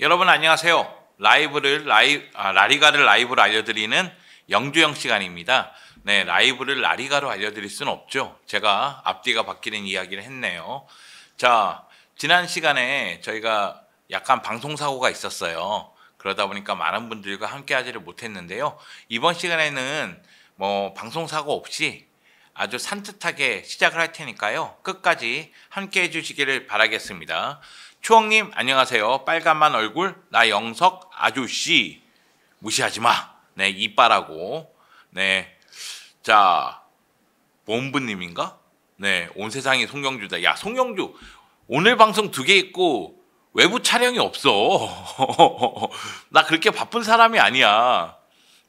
여러분 안녕하세요. 라리가를 라이브로 알려드리는 영주형 시간입니다. 네, 라이브를 라리가로 알려드릴 수는 없죠. 제가 앞뒤가 바뀌는 이야기를 했네요. 자, 지난 시간에 저희가 약간 방송사고가 있었어요. 그러다 보니까 많은 분들과 함께 하지를 못했는데요. 이번 시간에는 방송사고 없이 아주 산뜻하게 시작을 할 테니까요. 끝까지 함께 해주시기를 바라겠습니다. 추억님 안녕하세요. 빨간만 얼굴 나 영석 아저씨 무시하지 마. 네, 이빨하고 네, 자 본부님인가? 네, 온 세상이 송영주다. 야, 송영주 오늘 방송 2개 있고 외부 촬영이 없어. 나 그렇게 바쁜 사람이 아니야.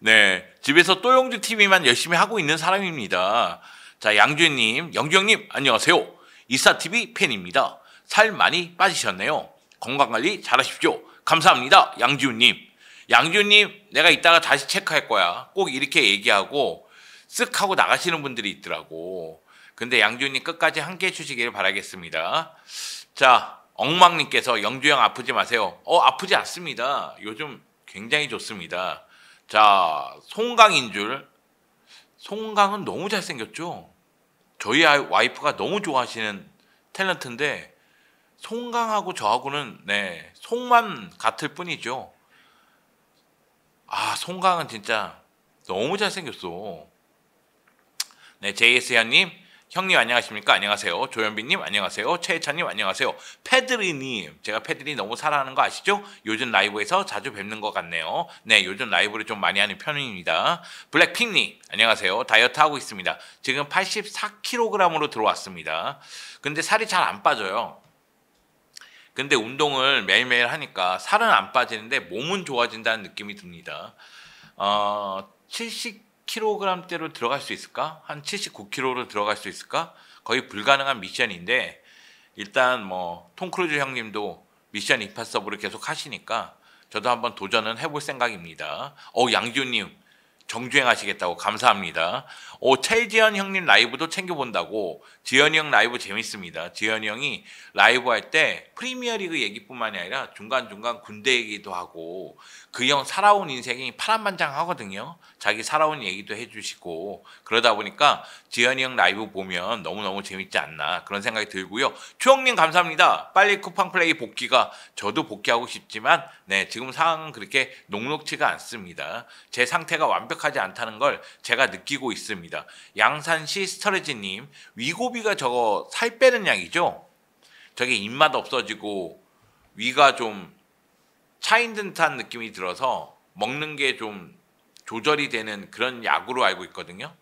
네, 집에서 또영주 TV만 열심히 하고 있는 사람입니다. 자, 양주님, 영주형님 안녕하세요. 이사TV 팬입니다. 살 많이 빠지셨네요. 건강관리 잘하십시오. 감사합니다. 양지훈님. 양지훈님, 내가 이따가 다시 체크할 거야. 꼭 이렇게 얘기하고 쓱 하고 나가시는 분들이 있더라고. 근데 양지훈님 끝까지 함께 해주시기를 바라겠습니다. 자, 엉망님께서 영주형 아프지 마세요. 아프지 않습니다. 요즘 굉장히 좋습니다. 자, 송강인 줄. 송강은 너무 잘생겼죠? 저희 와이프가 너무 좋아하시는 탤런트인데 송강하고 저하고는 네, 송만 같을 뿐이죠. 아, 송강은 진짜 너무 잘생겼어. 네, JS현님, 형님 안녕하십니까? 안녕하세요. 조현빈님 안녕하세요. 최혜찬님 안녕하세요. 패드리님, 제가 패드리 너무 사랑하는 거 아시죠? 요즘 라이브에서 자주 뵙는 것 같네요. 네, 요즘 라이브를 좀 많이 하는 편입니다. 블랙핑님 안녕하세요. 다이어트 하고 있습니다. 지금 84kg으로 들어왔습니다. 근데 살이 잘 안 빠져요. 근데 운동을 매일매일 하니까 살은 안 빠지는데 몸은 좋아진다는 느낌이 듭니다. 70kg대로 들어갈 수 있을까? 한 79kg로 들어갈 수 있을까? 거의 불가능한 미션인데 일단 톰 크루즈 형님도 미션 임파서블을 계속 하시니까 저도 한번 도전은 해볼 생각입니다. 양지훈님 정주행 하시겠다고 감사합니다. 최지현 형님 라이브도 챙겨본다고. 지현이 형 라이브 재밌습니다. 지현이 형이 라이브 할 때 프리미어리그 얘기뿐만이 아니라 중간중간 군대 얘기도 하고 그 형 살아온 인생이 파란만장하거든요. 자기 살아온 얘기도 해주시고 그러다 보니까 지현이 형 라이브 보면 너무너무 재밌지 않나 그런 생각이 들고요. 추억님 감사합니다. 빨리 쿠팡 플레이 복귀가 저도 복귀하고 싶지만 네, 지금 상황은 그렇게 녹록치가 않습니다. 제 상태가 완벽하지 않다는 걸 제가 느끼고 있습니다. 양산시 스터레지님, 위고비가 저거 살 빼는 약이죠? 저게 입맛 없어지고 위가 좀 차인 듯한 느낌이 들어서 먹는 게 좀 조절이 되는 그런 약으로 알고 있거든요.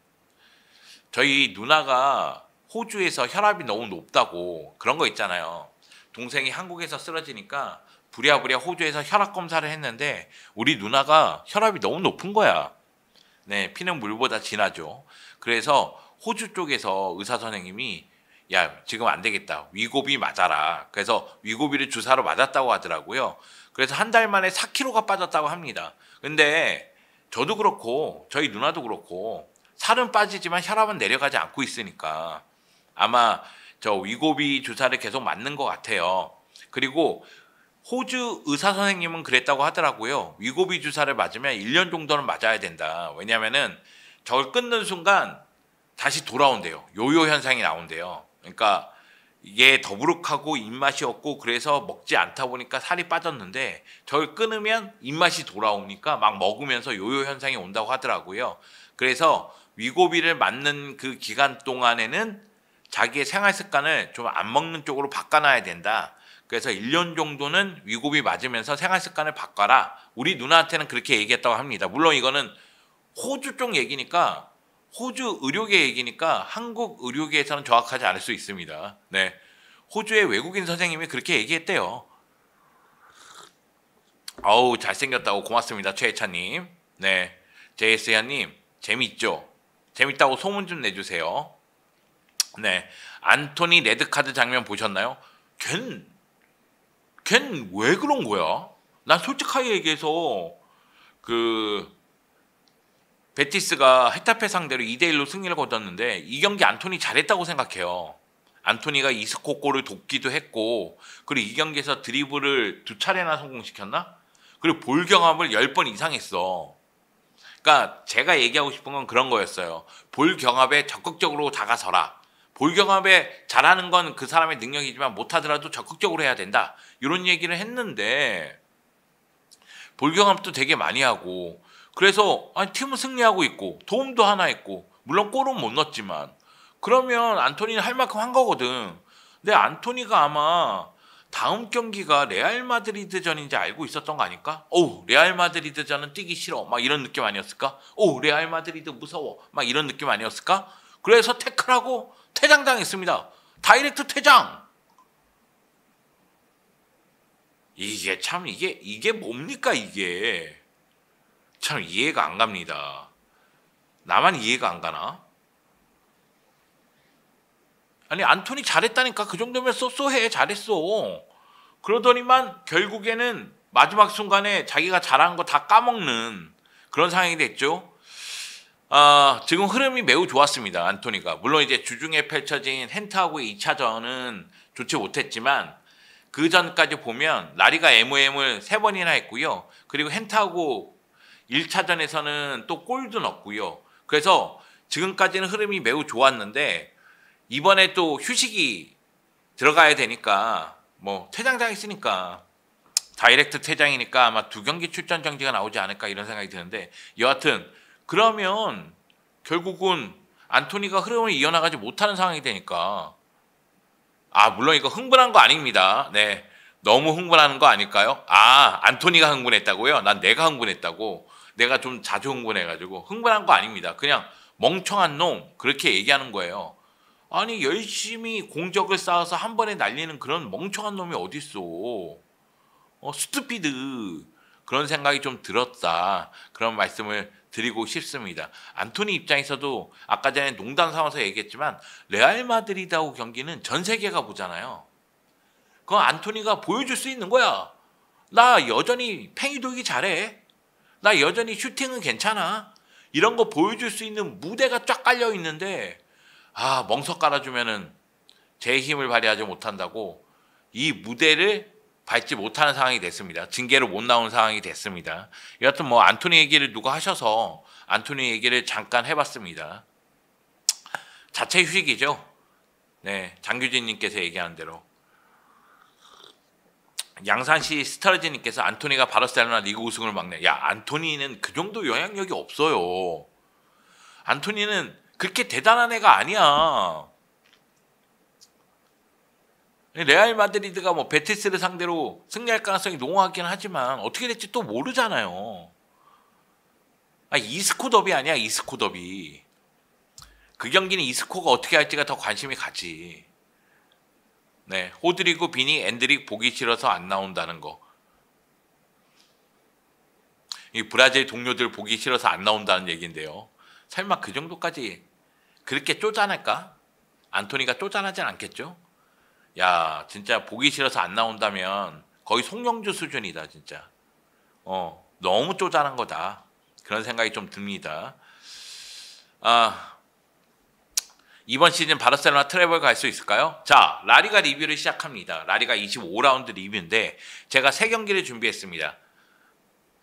저희 누나가 호주에서 혈압이 너무 높다고 그런 거 있잖아요. 동생이 한국에서 쓰러지니까 부랴부랴 호주에서 혈압 검사를 했는데 우리 누나가 혈압이 너무 높은 거야. 네, 피는 물보다 진하죠. 그래서 호주 쪽에서 의사 선생님이 야, 지금 안 되겠다. 위고비 맞아라. 그래서 위고비를 주사로 맞았다고 하더라고요. 그래서 한 달 만에 4kg가 빠졌다고 합니다. 근데 저도 그렇고 저희 누나도 그렇고 살은 빠지지만 혈압은 내려가지 않고 있으니까 아마 저 위고비 주사를 계속 맞는 것 같아요. 그리고 호주 의사 선생님은 그랬다고 하더라고요. 위고비 주사를 맞으면 1년 정도는 맞아야 된다. 왜냐면은 저걸 끊는 순간 다시 돌아온대요. 요요 현상이 나온대요. 그러니까 이게 더부룩하고 입맛이 없고 그래서 먹지 않다 보니까 살이 빠졌는데 저걸 끊으면 입맛이 돌아오니까 막 먹으면서 요요 현상이 온다고 하더라고요. 그래서 위고비를 맞는 그 기간 동안에는 자기의 생활 습관을 좀 안 먹는 쪽으로 바꿔놔야 된다. 그래서 1년 정도는 위고비 맞으면서 생활 습관을 바꿔라. 우리 누나한테는 그렇게 얘기했다고 합니다. 물론 이거는 호주 쪽 얘기니까 호주 의료계 얘기니까 한국 의료계에서는 정확하지 않을 수 있습니다. 네, 호주의 외국인 선생님이 그렇게 얘기했대요. 어우, 잘생겼다고 고맙습니다. 최혜찬님. 네, JS현님 재밌죠? 재밌다고 소문 좀 내주세요. 네, 안토니 레드카드 장면 보셨나요? 걘 왜 그런 거야? 난 솔직하게 얘기해서 베티스가 헤타페 상대로 2대1로 승리를 거뒀는데 이 경기 안토니 잘했다고 생각해요. 안토니가 이스코 골을 돕기도 했고, 그리고 이 경기에서 드리블을 2차례나 성공시켰나? 그리고 볼 경합을 10번 이상 했어. 그러니까 제가 얘기하고 싶은 건 그런 거였어요. 볼 경합에 적극적으로 다가서라. 볼 경합에 잘하는 건 그 사람의 능력이지만 못하더라도 적극적으로 해야 된다. 이런 얘기를 했는데 볼 경합도 되게 많이 하고, 그래서 아니, 팀은 승리하고 있고 도움도 하나 했고, 물론 골은 못 넣었지만, 그러면 안토니는 할 만큼 한 거거든. 근데 안토니가 아마 다음 경기가 레알 마드리드전인지 알고 있었던 거 아닐까? 오, 레알 마드리드전은 뛰기 싫어. 막 이런 느낌 아니었을까? 오, 레알 마드리드 무서워. 막 이런 느낌 아니었을까? 그래서 태클하고 퇴장당했습니다. 다이렉트 퇴장. 이게 참 이게 뭡니까 이게. 참 이해가 안 갑니다. 나만 이해가 안 가나? 아니 안토니 잘했다니까. 그 정도면 쏘쏘해. 잘했어. 그러더니만 결국에는 마지막 순간에 자기가 잘한 거 다 까먹는 그런 상황이 됐죠. 지금 흐름이 매우 좋았습니다. 안토니가. 물론 이제 주중에 펼쳐진 헨트하고의 2차전은 좋지 못했지만 그 전까지 보면 라리가 MOM을 3번이나 했고요. 그리고 헨트하고 1차전에서는 또 골도 넣었고요. 그래서 지금까지는 흐름이 매우 좋았는데 이번에 또 휴식이 들어가야 되니까 뭐 퇴장당했으니까 다이렉트 퇴장이니까 아마 2경기 출전 정지가 나오지 않을까 이런 생각이 드는데, 여하튼 그러면 결국은 안토니가 흐름을 이어나가지 못하는 상황이 되니까, 물론 이거 흥분한 거 아닙니다. 네, 너무 흥분하는 거 아닐까요? 안토니가 흥분했다고요? 난 내가 흥분했다고. 내가 좀 자주 흥분해가지고 흥분한 거 아닙니다. 그냥 멍청한 놈 그렇게 얘기하는 거예요. 아니 열심히 공적을 쌓아서 한 번에 날리는 그런 멍청한 놈이 어딨어. 스투피드. 그런 생각이 좀 들었다. 그런 말씀을 드리고 싶습니다. 안토니 입장에서도 아까 전에 농담 삼아서 얘기했지만 레알 마드리드하고 경기는 전 세계가 보잖아요. 그건 안토니가 보여줄 수 있는 거야. 나 여전히 팽이 돌기 잘해. 나 여전히 슈팅은 괜찮아. 이런 거 보여줄 수 있는 무대가 쫙 깔려 있는데 멍석 깔아주면은 제 힘을 발휘하지 못한다고 이 무대를 밟지 못하는 상황이 됐습니다. 징계로 못 나온 상황이 됐습니다. 여하튼 뭐 안토니 얘기를 누가 하셔서 안토니 얘기를 잠깐 해봤습니다. 자체 휴식이죠. 네, 장규진님께서 얘기하는 대로. 양산시 스타르지님께서 안토니가 바르셀로나 리그 우승을 막네. 야, 안토니는 그 정도 영향력이 없어요. 안토니는 그렇게 대단한 애가 아니야. 레알 마드리드가 뭐 베티스를 상대로 승리할 가능성이 농후하긴 하지만 어떻게 될지 또 모르잖아요. 이스코 더비 아니야, 이스코 더비. 그 경기는 이스코가 어떻게 할지가 더 관심이 가지. 네, 호드리고 비니 엔드릭 보기 싫어서 안 나온다는 거. 이 브라질 동료들 보기 싫어서 안 나온다는 얘기인데요. 설마 그 정도까지 그렇게 쪼잔할까? 안토니가 쪼잔하진 않겠죠? 야, 진짜 보기 싫어서 안 나온다면 거의 송영주 수준이다, 진짜. 너무 쪼잔한 거다. 그런 생각이 좀 듭니다. 이번 시즌 바르셀로나 트래블 갈 수 있을까요? 자, 라리가 리뷰를 시작합니다. 라리가 25라운드 리뷰인데 제가 3경기를 준비했습니다.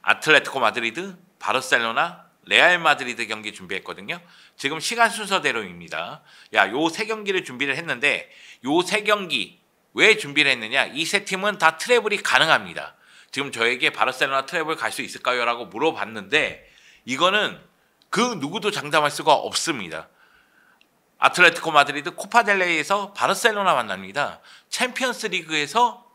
아틀레티코 마드리드, 바르셀로나, 레알 마드리드 경기 준비했거든요. 지금 시간 순서대로입니다. 요 3경기를 준비를 했는데 요 3경기 왜 준비를 했느냐? 이 3팀은 다 트래블이 가능합니다. 지금 저에게 바르셀로나 트래블 갈 수 있을까요? 라고 물어봤는데 이거는 그 누구도 장담할 수가 없습니다. 아틀레티코 마드리드 코파델레이에서 바르셀로나 만납니다. 챔피언스 리그에서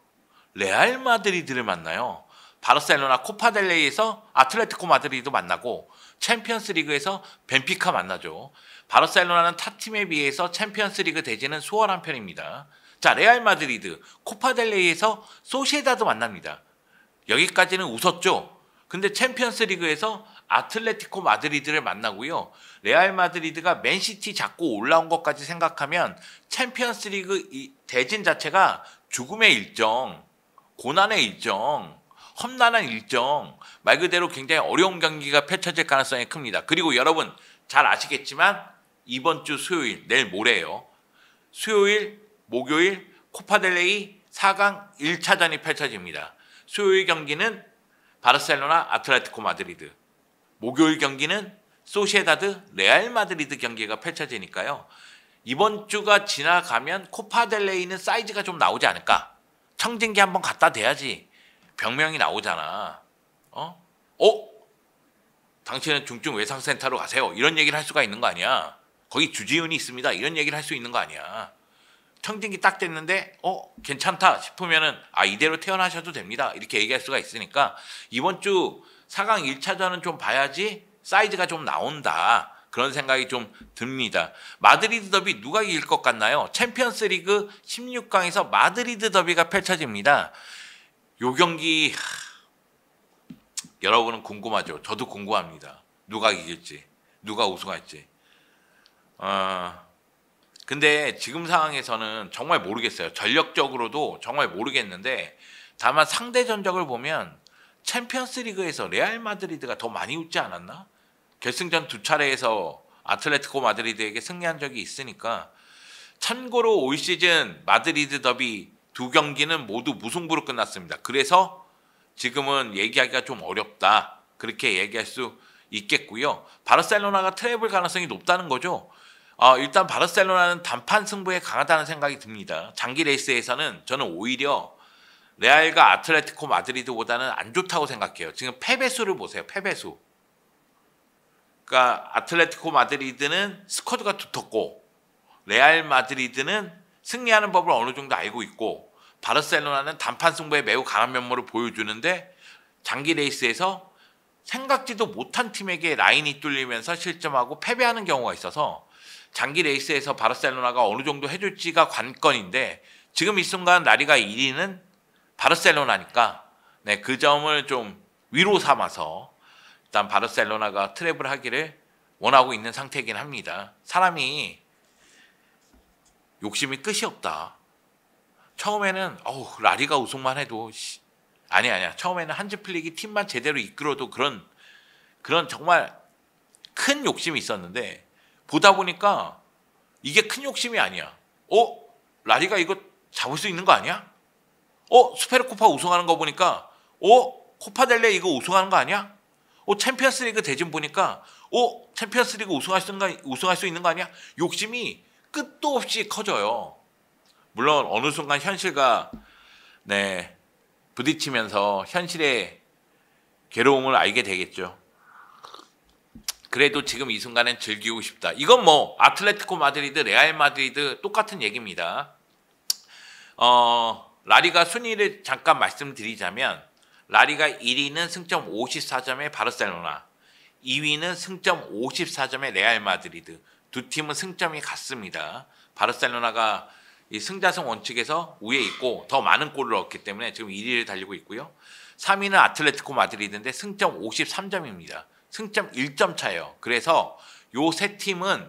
레알 마드리드를 만나요. 바르셀로나 코파델레이에서 아틀레티코 마드리드 만나고 챔피언스 리그에서 벤피카 만나죠. 바르셀로나는 타 팀에 비해서 챔피언스 리그 대진은 수월한 편입니다. 자, 레알 마드리드 코파델레이에서 소시에다도 만납니다. 여기까지는 웃었죠. 근데 챔피언스 리그에서 아틀레티코 마드리드를 만나고요. 레알 마드리드가 맨시티 잡고 올라온 것까지 생각하면 챔피언스 리그 대진 자체가 죽음의 일정, 고난의 일정, 험난한 일정, 말 그대로 굉장히 어려운 경기가 펼쳐질 가능성이 큽니다. 그리고 여러분 잘 아시겠지만 이번 주 수요일, 내일 모레예요. 수요일 목요일 코파델레이 4강 1차전이 펼쳐집니다. 수요일 경기는 바르셀로나 아틀레티코 마드리드, 목요일 경기는 소시에다드 레알 마드리드 경기가 펼쳐지니까요. 이번 주가 지나가면 코파델레이는 사이즈가 좀 나오지 않을까? 청진기 한번 갖다 대야지 병명이 나오잖아. 당신은 중증 외상센터로 가세요. 이런 얘기를 할 수가 있는 거 아니야. 거기 주지훈이 있습니다. 이런 얘기를 할 수 있는 거 아니야. 청진기 딱 됐는데 괜찮다 싶으면은 이대로 태어나셔도 됩니다. 이렇게 얘기할 수가 있으니까 이번 주 4강 1차전은 좀 봐야지 사이즈가 좀 나온다. 그런 생각이 좀 듭니다. 마드리드 더비 누가 이길 것 같나요? 챔피언스 리그 16강에서 마드리드 더비가 펼쳐집니다. 요 경기 여러분은 궁금하죠? 저도 궁금합니다. 누가 이길지, 누가 우승할지. 근데 지금 상황에서는 정말 모르겠어요. 전력적으로도 정말 모르겠는데 다만 상대 전적을 보면 챔피언스 리그에서 레알 마드리드가 더 많이 웃지 않았나? 결승전 2차례에서 아틀레티코 마드리드에게 승리한 적이 있으니까. 참고로 올 시즌 마드리드 더비 2경기는 모두 무승부로 끝났습니다. 그래서 지금은 얘기하기가 좀 어렵다. 그렇게 얘기할 수 있겠고요. 바르셀로나가 트래블 가능성이 높다는 거죠. 일단 바르셀로나는 단판 승부에 강하다는 생각이 듭니다. 장기 레이스에서는 저는 오히려 레알과 아틀레티코 마드리드보다는 안 좋다고 생각해요. 지금 패배수를 보세요. 패배수. 그러니까 아틀레티코 마드리드는 스쿼드가 두텁고 레알 마드리드는 승리하는 법을 어느 정도 알고 있고 바르셀로나는 단판 승부에 매우 강한 면모를 보여주는데 장기 레이스에서 생각지도 못한 팀에게 라인이 뚫리면서 실점하고 패배하는 경우가 있어서 장기 레이스에서 바르셀로나가 어느 정도 해줄지가 관건인데 지금 이 순간 라리가 1위는 바르셀로나니까 그 점을 좀 위로 삼아서 일단 바르셀로나가 트래블 하기를 원하고 있는 상태이긴 합니다. 사람이 욕심이 끝이 없다. 처음에는 라리가 우승만 해도 아니야. 처음에는 한지 플릭이 팀만 제대로 이끌어도 그런 정말 큰 욕심이 있었는데 보다 보니까 이게 큰 욕심이 아니야. 라리가 이거 잡을 수 있는 거 아니야? 스페르코파 우승하는 거 보니까 코파델레 이거 우승하는 거 아니야? 챔피언스 리그 대진 보니까 챔피언스 리그 우승할 수 있는 거 아니야? 욕심이 끝도 없이 커져요. 물론 어느 순간 현실과 부딪히면서 현실의 괴로움을 알게 되겠죠. 그래도 지금 이 순간엔 즐기고 싶다. 이건 뭐 아틀레티코 마드리드, 레알 마드리드 똑같은 얘기입니다. 라리가 순위를 잠깐 말씀드리자면 라리가 1위는 승점 54점의 바르셀로나, 2위는 승점 54점의 레알 마드리드. 두 팀은 승점이 같습니다. 바르셀로나가 이 승자승 원칙에서 위에 있고 더 많은 골을 얻기 때문에 지금 1위를 달리고 있고요. 3위는 아틀레티코 마드리드인데 승점 53점입니다. 승점 1점 차예요. 그래서 요 세 팀은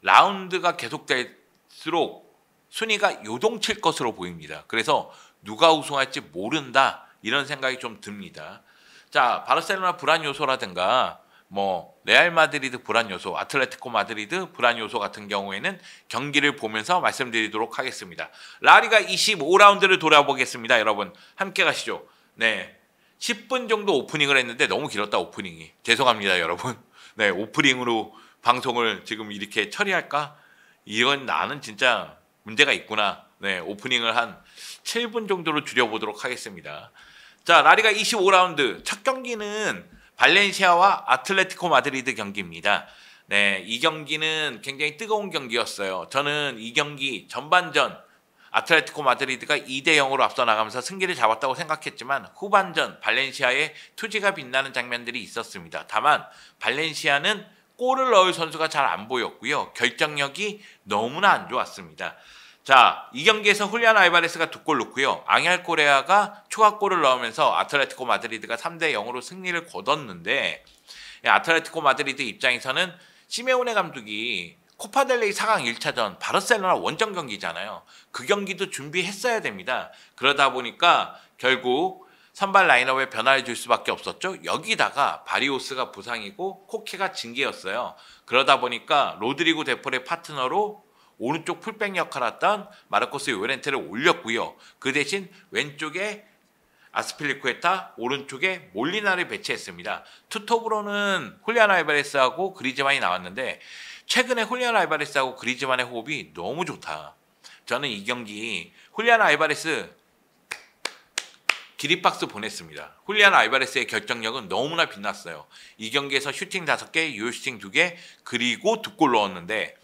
라운드가 계속될수록 순위가 요동칠 것으로 보입니다. 그래서 누가 우승할지 모른다. 이런 생각이 좀 듭니다. 자, 바르셀로나 불안 요소라든가 레알 마드리드 불안 요소, 아틀레티코 마드리드 불안 요소 같은 경우에는 경기를 보면서 말씀드리도록 하겠습니다. 라리가 25라운드를 돌아보겠습니다. 여러분 함께 가시죠. 10분 정도 오프닝을 했는데 너무 길었다 오프닝이. 죄송합니다 여러분. 오프닝으로 방송을 지금 이렇게 처리할까? 이건 나는 진짜 문제가 있구나. 오프닝을 한 7분 정도로 줄여보도록 하겠습니다. 자, 라리가 25라운드 첫 경기는 발렌시아와 아틀레티코 마드리드 경기입니다. 이 경기는 굉장히 뜨거운 경기였어요. 저는 이 경기 전반전 아틀레티코 마드리드가 2대0으로 앞서 나가면서 승기를 잡았다고 생각했지만 후반전 발렌시아의 투지가 빛나는 장면들이 있었습니다. 다만 발렌시아는 골을 넣을 선수가 잘 안 보였고요. 결정력이 너무나 안 좋았습니다. 자, 이 경기에서 훌리안 알바레스가 2골 넣고요. 앙헬 코레아가 추가골을 넣으면서 아틀레티코 마드리드가 3대0으로 승리를 거뒀는데 아틀레티코 마드리드 입장에서는 시메오네 감독이 코파델레이 4강 1차전 바르셀로나 원정 경기잖아요. 그 경기도 준비했어야 됩니다. 그러다 보니까 결국 선발 라인업에 변화를 줄 수밖에 없었죠. 여기다가 바리오스가 부상이고 코케가 징계였어요. 그러다 보니까 로드리고 데폴의 파트너로 오른쪽 풀백 역할을 했던 마르코스 요렌테를 올렸고요. 그 대신 왼쪽에 아스필리쿠에타, 오른쪽에 몰리나를 배치했습니다. 투톱으로는 훌리안 알바레스하고 그리즈만이 나왔는데 최근에 훌리안 알바레스하고 그리즈만의 호흡이 너무 좋다. 저는 이 경기 훌리안 알바레스 기립박수 보냈습니다. 훌리안 알바레스의 결정력은 너무나 빛났어요. 이 경기에서 슈팅 5개, 유효 슈팅 2개, 그리고 2골 넣었는데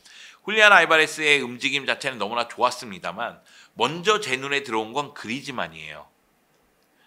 훌리안 알바레스의 움직임 자체는 너무나 좋았습니다만 먼저 제 눈에 들어온 건 그리즈만이에요.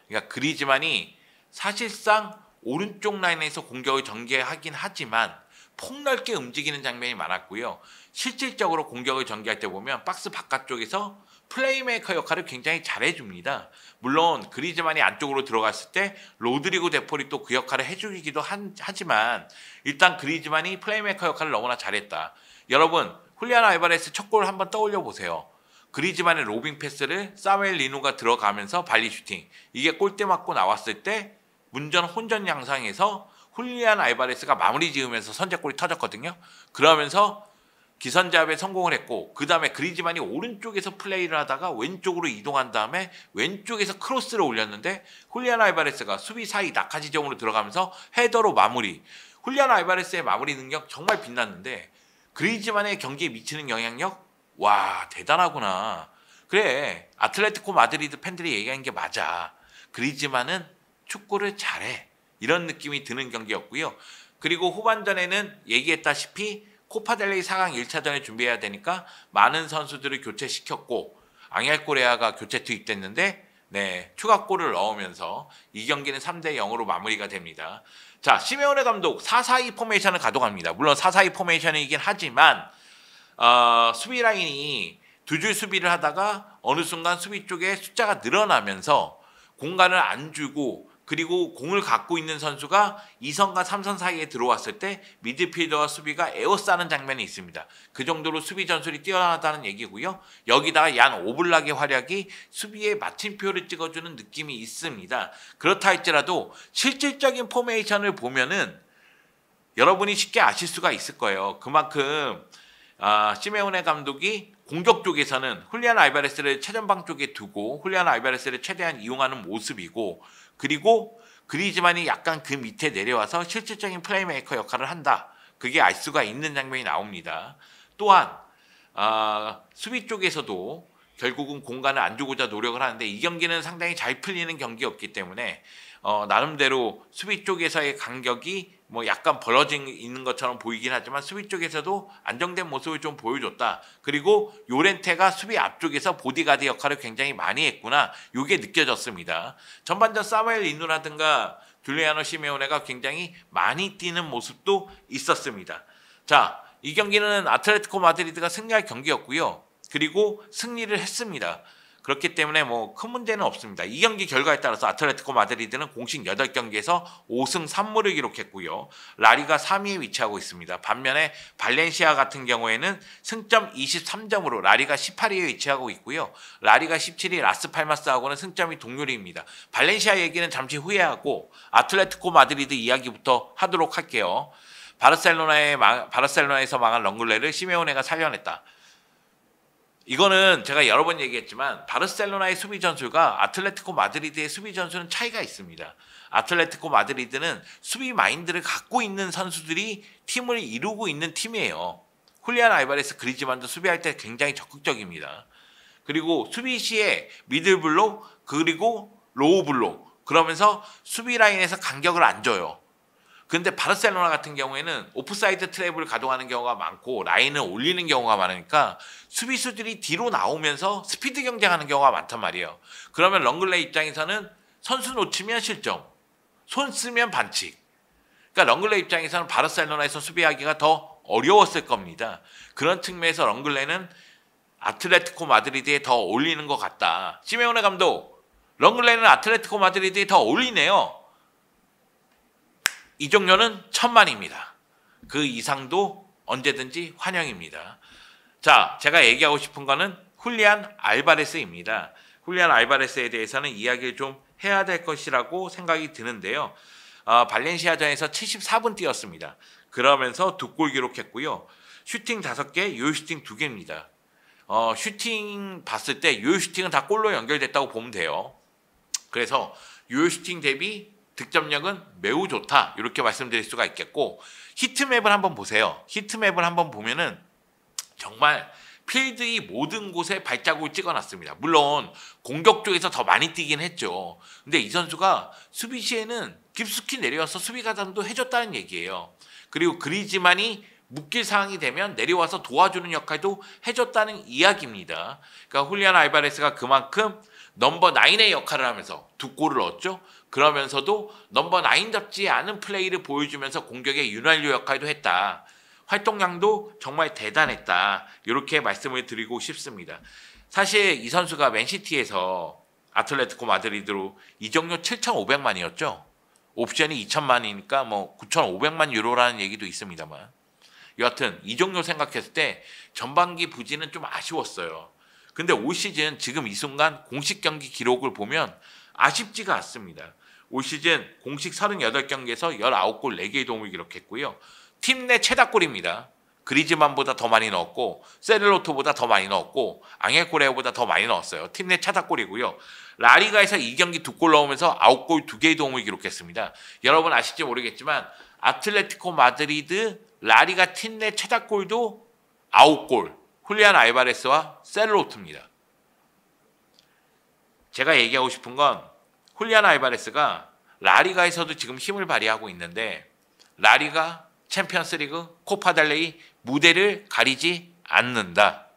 그러니까 그리즈만이 사실상 오른쪽 라인에서 공격을 전개하긴 하지만 폭넓게 움직이는 장면이 많았고요. 실질적으로 공격을 전개할 때 보면 박스 바깥쪽에서 플레이메이커 역할을 굉장히 잘해줍니다. 물론 그리즈만이 안쪽으로 들어갔을 때 로드리고 데폴이 또 그 역할을 해주기도 하지만 일단 그리즈만이 플레이메이커 역할을 너무나 잘했다. 여러분 훌리안 알바레스 첫 골 한번 떠올려 보세요. 그리즈만의 로빙 패스를 사무엘 리누가 들어가면서 발리 슈팅. 이게 골대 맞고 나왔을 때 문전 혼전 양상에서 훌리안 알바레스가 마무리 지으면서 선제골이 터졌거든요. 그러면서 기선제압에 성공을 했고 그 다음에 그리즈만이 오른쪽에서 플레이를 하다가 왼쪽으로 이동한 다음에 왼쪽에서 크로스를 올렸는데 훌리안 알바레스가 수비 사이 낙하 지점으로 들어가면서 헤더로 마무리. 훌리안 알바레스의 마무리 능력 정말 빛났는데 그리즈만의 경기에 미치는 영향력? 와 대단하구나. 그래 아틀레티코 마드리드 팬들이 얘기하는 게 맞아. 그리즈만은 축구를 잘해. 이런 느낌이 드는 경기였고요. 그리고 후반전에는 얘기했다시피 코파델레이 4강 1차전을 준비해야 되니까 많은 선수들을 교체시켰고 앙헬 코레아가 교체 투입됐는데 추가골을 넣으면서 이 경기는 3대 0으로 마무리가 됩니다. 자, 시메오네 감독 4-4-2 포메이션을 가동합니다. 물론 4-4-2 포메이션이긴 하지만 수비 라인이 두 줄 수비를 하다가 어느 순간 수비 쪽에 숫자가 늘어나면서 공간을 안 주고 그리고 공을 갖고 있는 선수가 2선과 3선 사이에 들어왔을 때 미드필더와 수비가 에워싸는 장면이 있습니다. 그 정도로 수비 전술이 뛰어나다는 얘기고요. 여기다가 얀 오블락의 활약이 수비에 마침표를 찍어주는 느낌이 있습니다. 그렇다 할지라도 실질적인 포메이션을 보면은 여러분이 쉽게 아실 수가 있을 거예요. 그만큼 시메오네 감독이 공격 쪽에서는 훌리안 알바레스를 최전방 쪽에 두고 훌리안 알바레스를 최대한 이용하는 모습이고 그리고 그리즈만이 약간 그 밑에 내려와서 실질적인 플레이메이커 역할을 한다. 그게 알 수가 있는 장면이 나옵니다. 또한 수비 쪽에서도 결국은 공간을 안 주고자 노력을 하는데 이 경기는 상당히 잘 풀리는 경기였기 때문에 나름대로 수비 쪽에서의 간격이 뭐 약간 벌어져 있는 것처럼 보이긴 하지만 수비 쪽에서도 안정된 모습을 좀 보여줬다. 그리고 요렌테가 수비 앞쪽에서 보디가드 역할을 굉장히 많이 했구나. 이게 느껴졌습니다. 전반전 사무엘 리누라든가 줄리아노 시메오네가 굉장히 많이 뛰는 모습도 있었습니다. 자, 이 경기는 아틀레티코 마드리드가 승리할 경기였고요. 그리고 승리를 했습니다. 그렇기 때문에 뭐 큰 문제는 없습니다. 이 경기 결과에 따라서 아틀레티코 마드리드는 공식 8경기에서 5승 3무를 기록했고요. 라리가 3위에 위치하고 있습니다. 반면에 발렌시아 같은 경우에는 승점 23점으로 라리가 18위에 위치하고 있고요. 라리가 17위 라스팔마스하고는 승점이 동률입니다. 발렌시아 얘기는 잠시 후에 하고 아틀레티코 마드리드 이야기부터 하도록 할게요. 바르셀로나에서 망한 렁글레를 시메오네가 살려냈다. 이거는 제가 여러 번 얘기했지만 바르셀로나의 수비 전술과 아틀레티코 마드리드의 수비 전술은 차이가 있습니다. 아틀레티코 마드리드는 수비 마인드를 갖고 있는 선수들이 팀을 이루고 있는 팀이에요. 훌리안 알바레스 그리즈만도 수비할 때 굉장히 적극적입니다. 그리고 수비 시에 미들블록 그리고 로우블록 그러면서 수비 라인에서 간격을 안 줘요. 근데 바르셀로나 같은 경우에는 오프사이드 트랩을 가동하는 경우가 많고 라인을 올리는 경우가 많으니까 수비수들이 뒤로 나오면서 스피드 경쟁하는 경우가 많단 말이에요. 그러면 렁글레 입장에서는 선수 놓치면 실점, 손 쓰면 반칙. 그러니까 렁글레 입장에서는 바르셀로나에서 수비하기가 더 어려웠을 겁니다. 그런 측면에서 렁글레는 아틀레티코 마드리드에 더 어울리는 것 같다. 시메오네 감독, 렁글레는 아틀레티코 마드리드에 더 어울리네요. 이 종료는 천만입니다. 그 이상도 언제든지 환영입니다. 자, 제가 얘기하고 싶은 거는 훌리안 알바레스입니다. 훌리안 알바레스에 대해서는 이야기를 좀 해야 될 것이라고 생각이 드는데요. 발렌시아전에서 74분 뛰었습니다. 그러면서 2골 기록했고요. 슈팅 5개, 유효 슈팅 2개입니다. 슈팅 봤을 때 요요 슈팅은 다 골로 연결됐다고 보면 돼요. 그래서 요요 슈팅 대비 득점력은 매우 좋다 이렇게 말씀드릴 수가 있겠고, 히트맵을 한번 보세요. 히트맵을 한번 보면은 정말 필드의 모든 곳에 발자국을 찍어놨습니다. 물론 공격 쪽에서 더 많이 뛰긴 했죠. 근데 이 선수가 수비 시에는 깊숙이 내려와서 수비 가담도 해줬다는 얘기예요. 그리고 그리즈만이 묶일 상황이 되면 내려와서 도와주는 역할도 해줬다는 이야기입니다. 그러니까 훌리안 알바레스가 그만큼 넘버 9의 역할을 하면서 2골을 넣었죠. 그러면서도 넘버 9답지 않은 플레이를 보여주면서 공격의 윤활유 역할도 했다. 활동량도 정말 대단했다. 이렇게 말씀을 드리고 싶습니다. 사실 이 선수가 맨시티에서 아틀레티코 마드리드로 이적료 7,500만이었죠. 옵션이 2,000만이니까 뭐 9,500만 유로라는 얘기도 있습니다만, 여하튼 이적료 생각했을 때 전반기 부진은 좀 아쉬웠어요. 근데 올 시즌 지금 이 순간 공식 경기 기록을 보면 아쉽지가 않습니다. 올 시즌 공식 38경기에서 19골 4개의 도움을 기록했고요. 팀 내 최다골입니다. 그리즈만보다 더 많이 넣었고 세르로토보다 더 많이 넣었고 앙헬 코레아보다 더 많이 넣었어요. 팀 내 최다골이고요. 라리가에서 2경기 2골 넣으면서 9골 2개의 도움을 기록했습니다. 여러분 아실지 모르겠지만 아틀레티코 마드리드 라리가 팀 내 최다골도 9골, 훌리안 알바레스와 세르로토입니다. 제가 얘기하고 싶은 건 훌리안 알바레스가 라리가에서도 지금 힘을 발휘하고 있는데 라리가, 챔피언스리그, 코파델레이 무대를 가리지 않는다.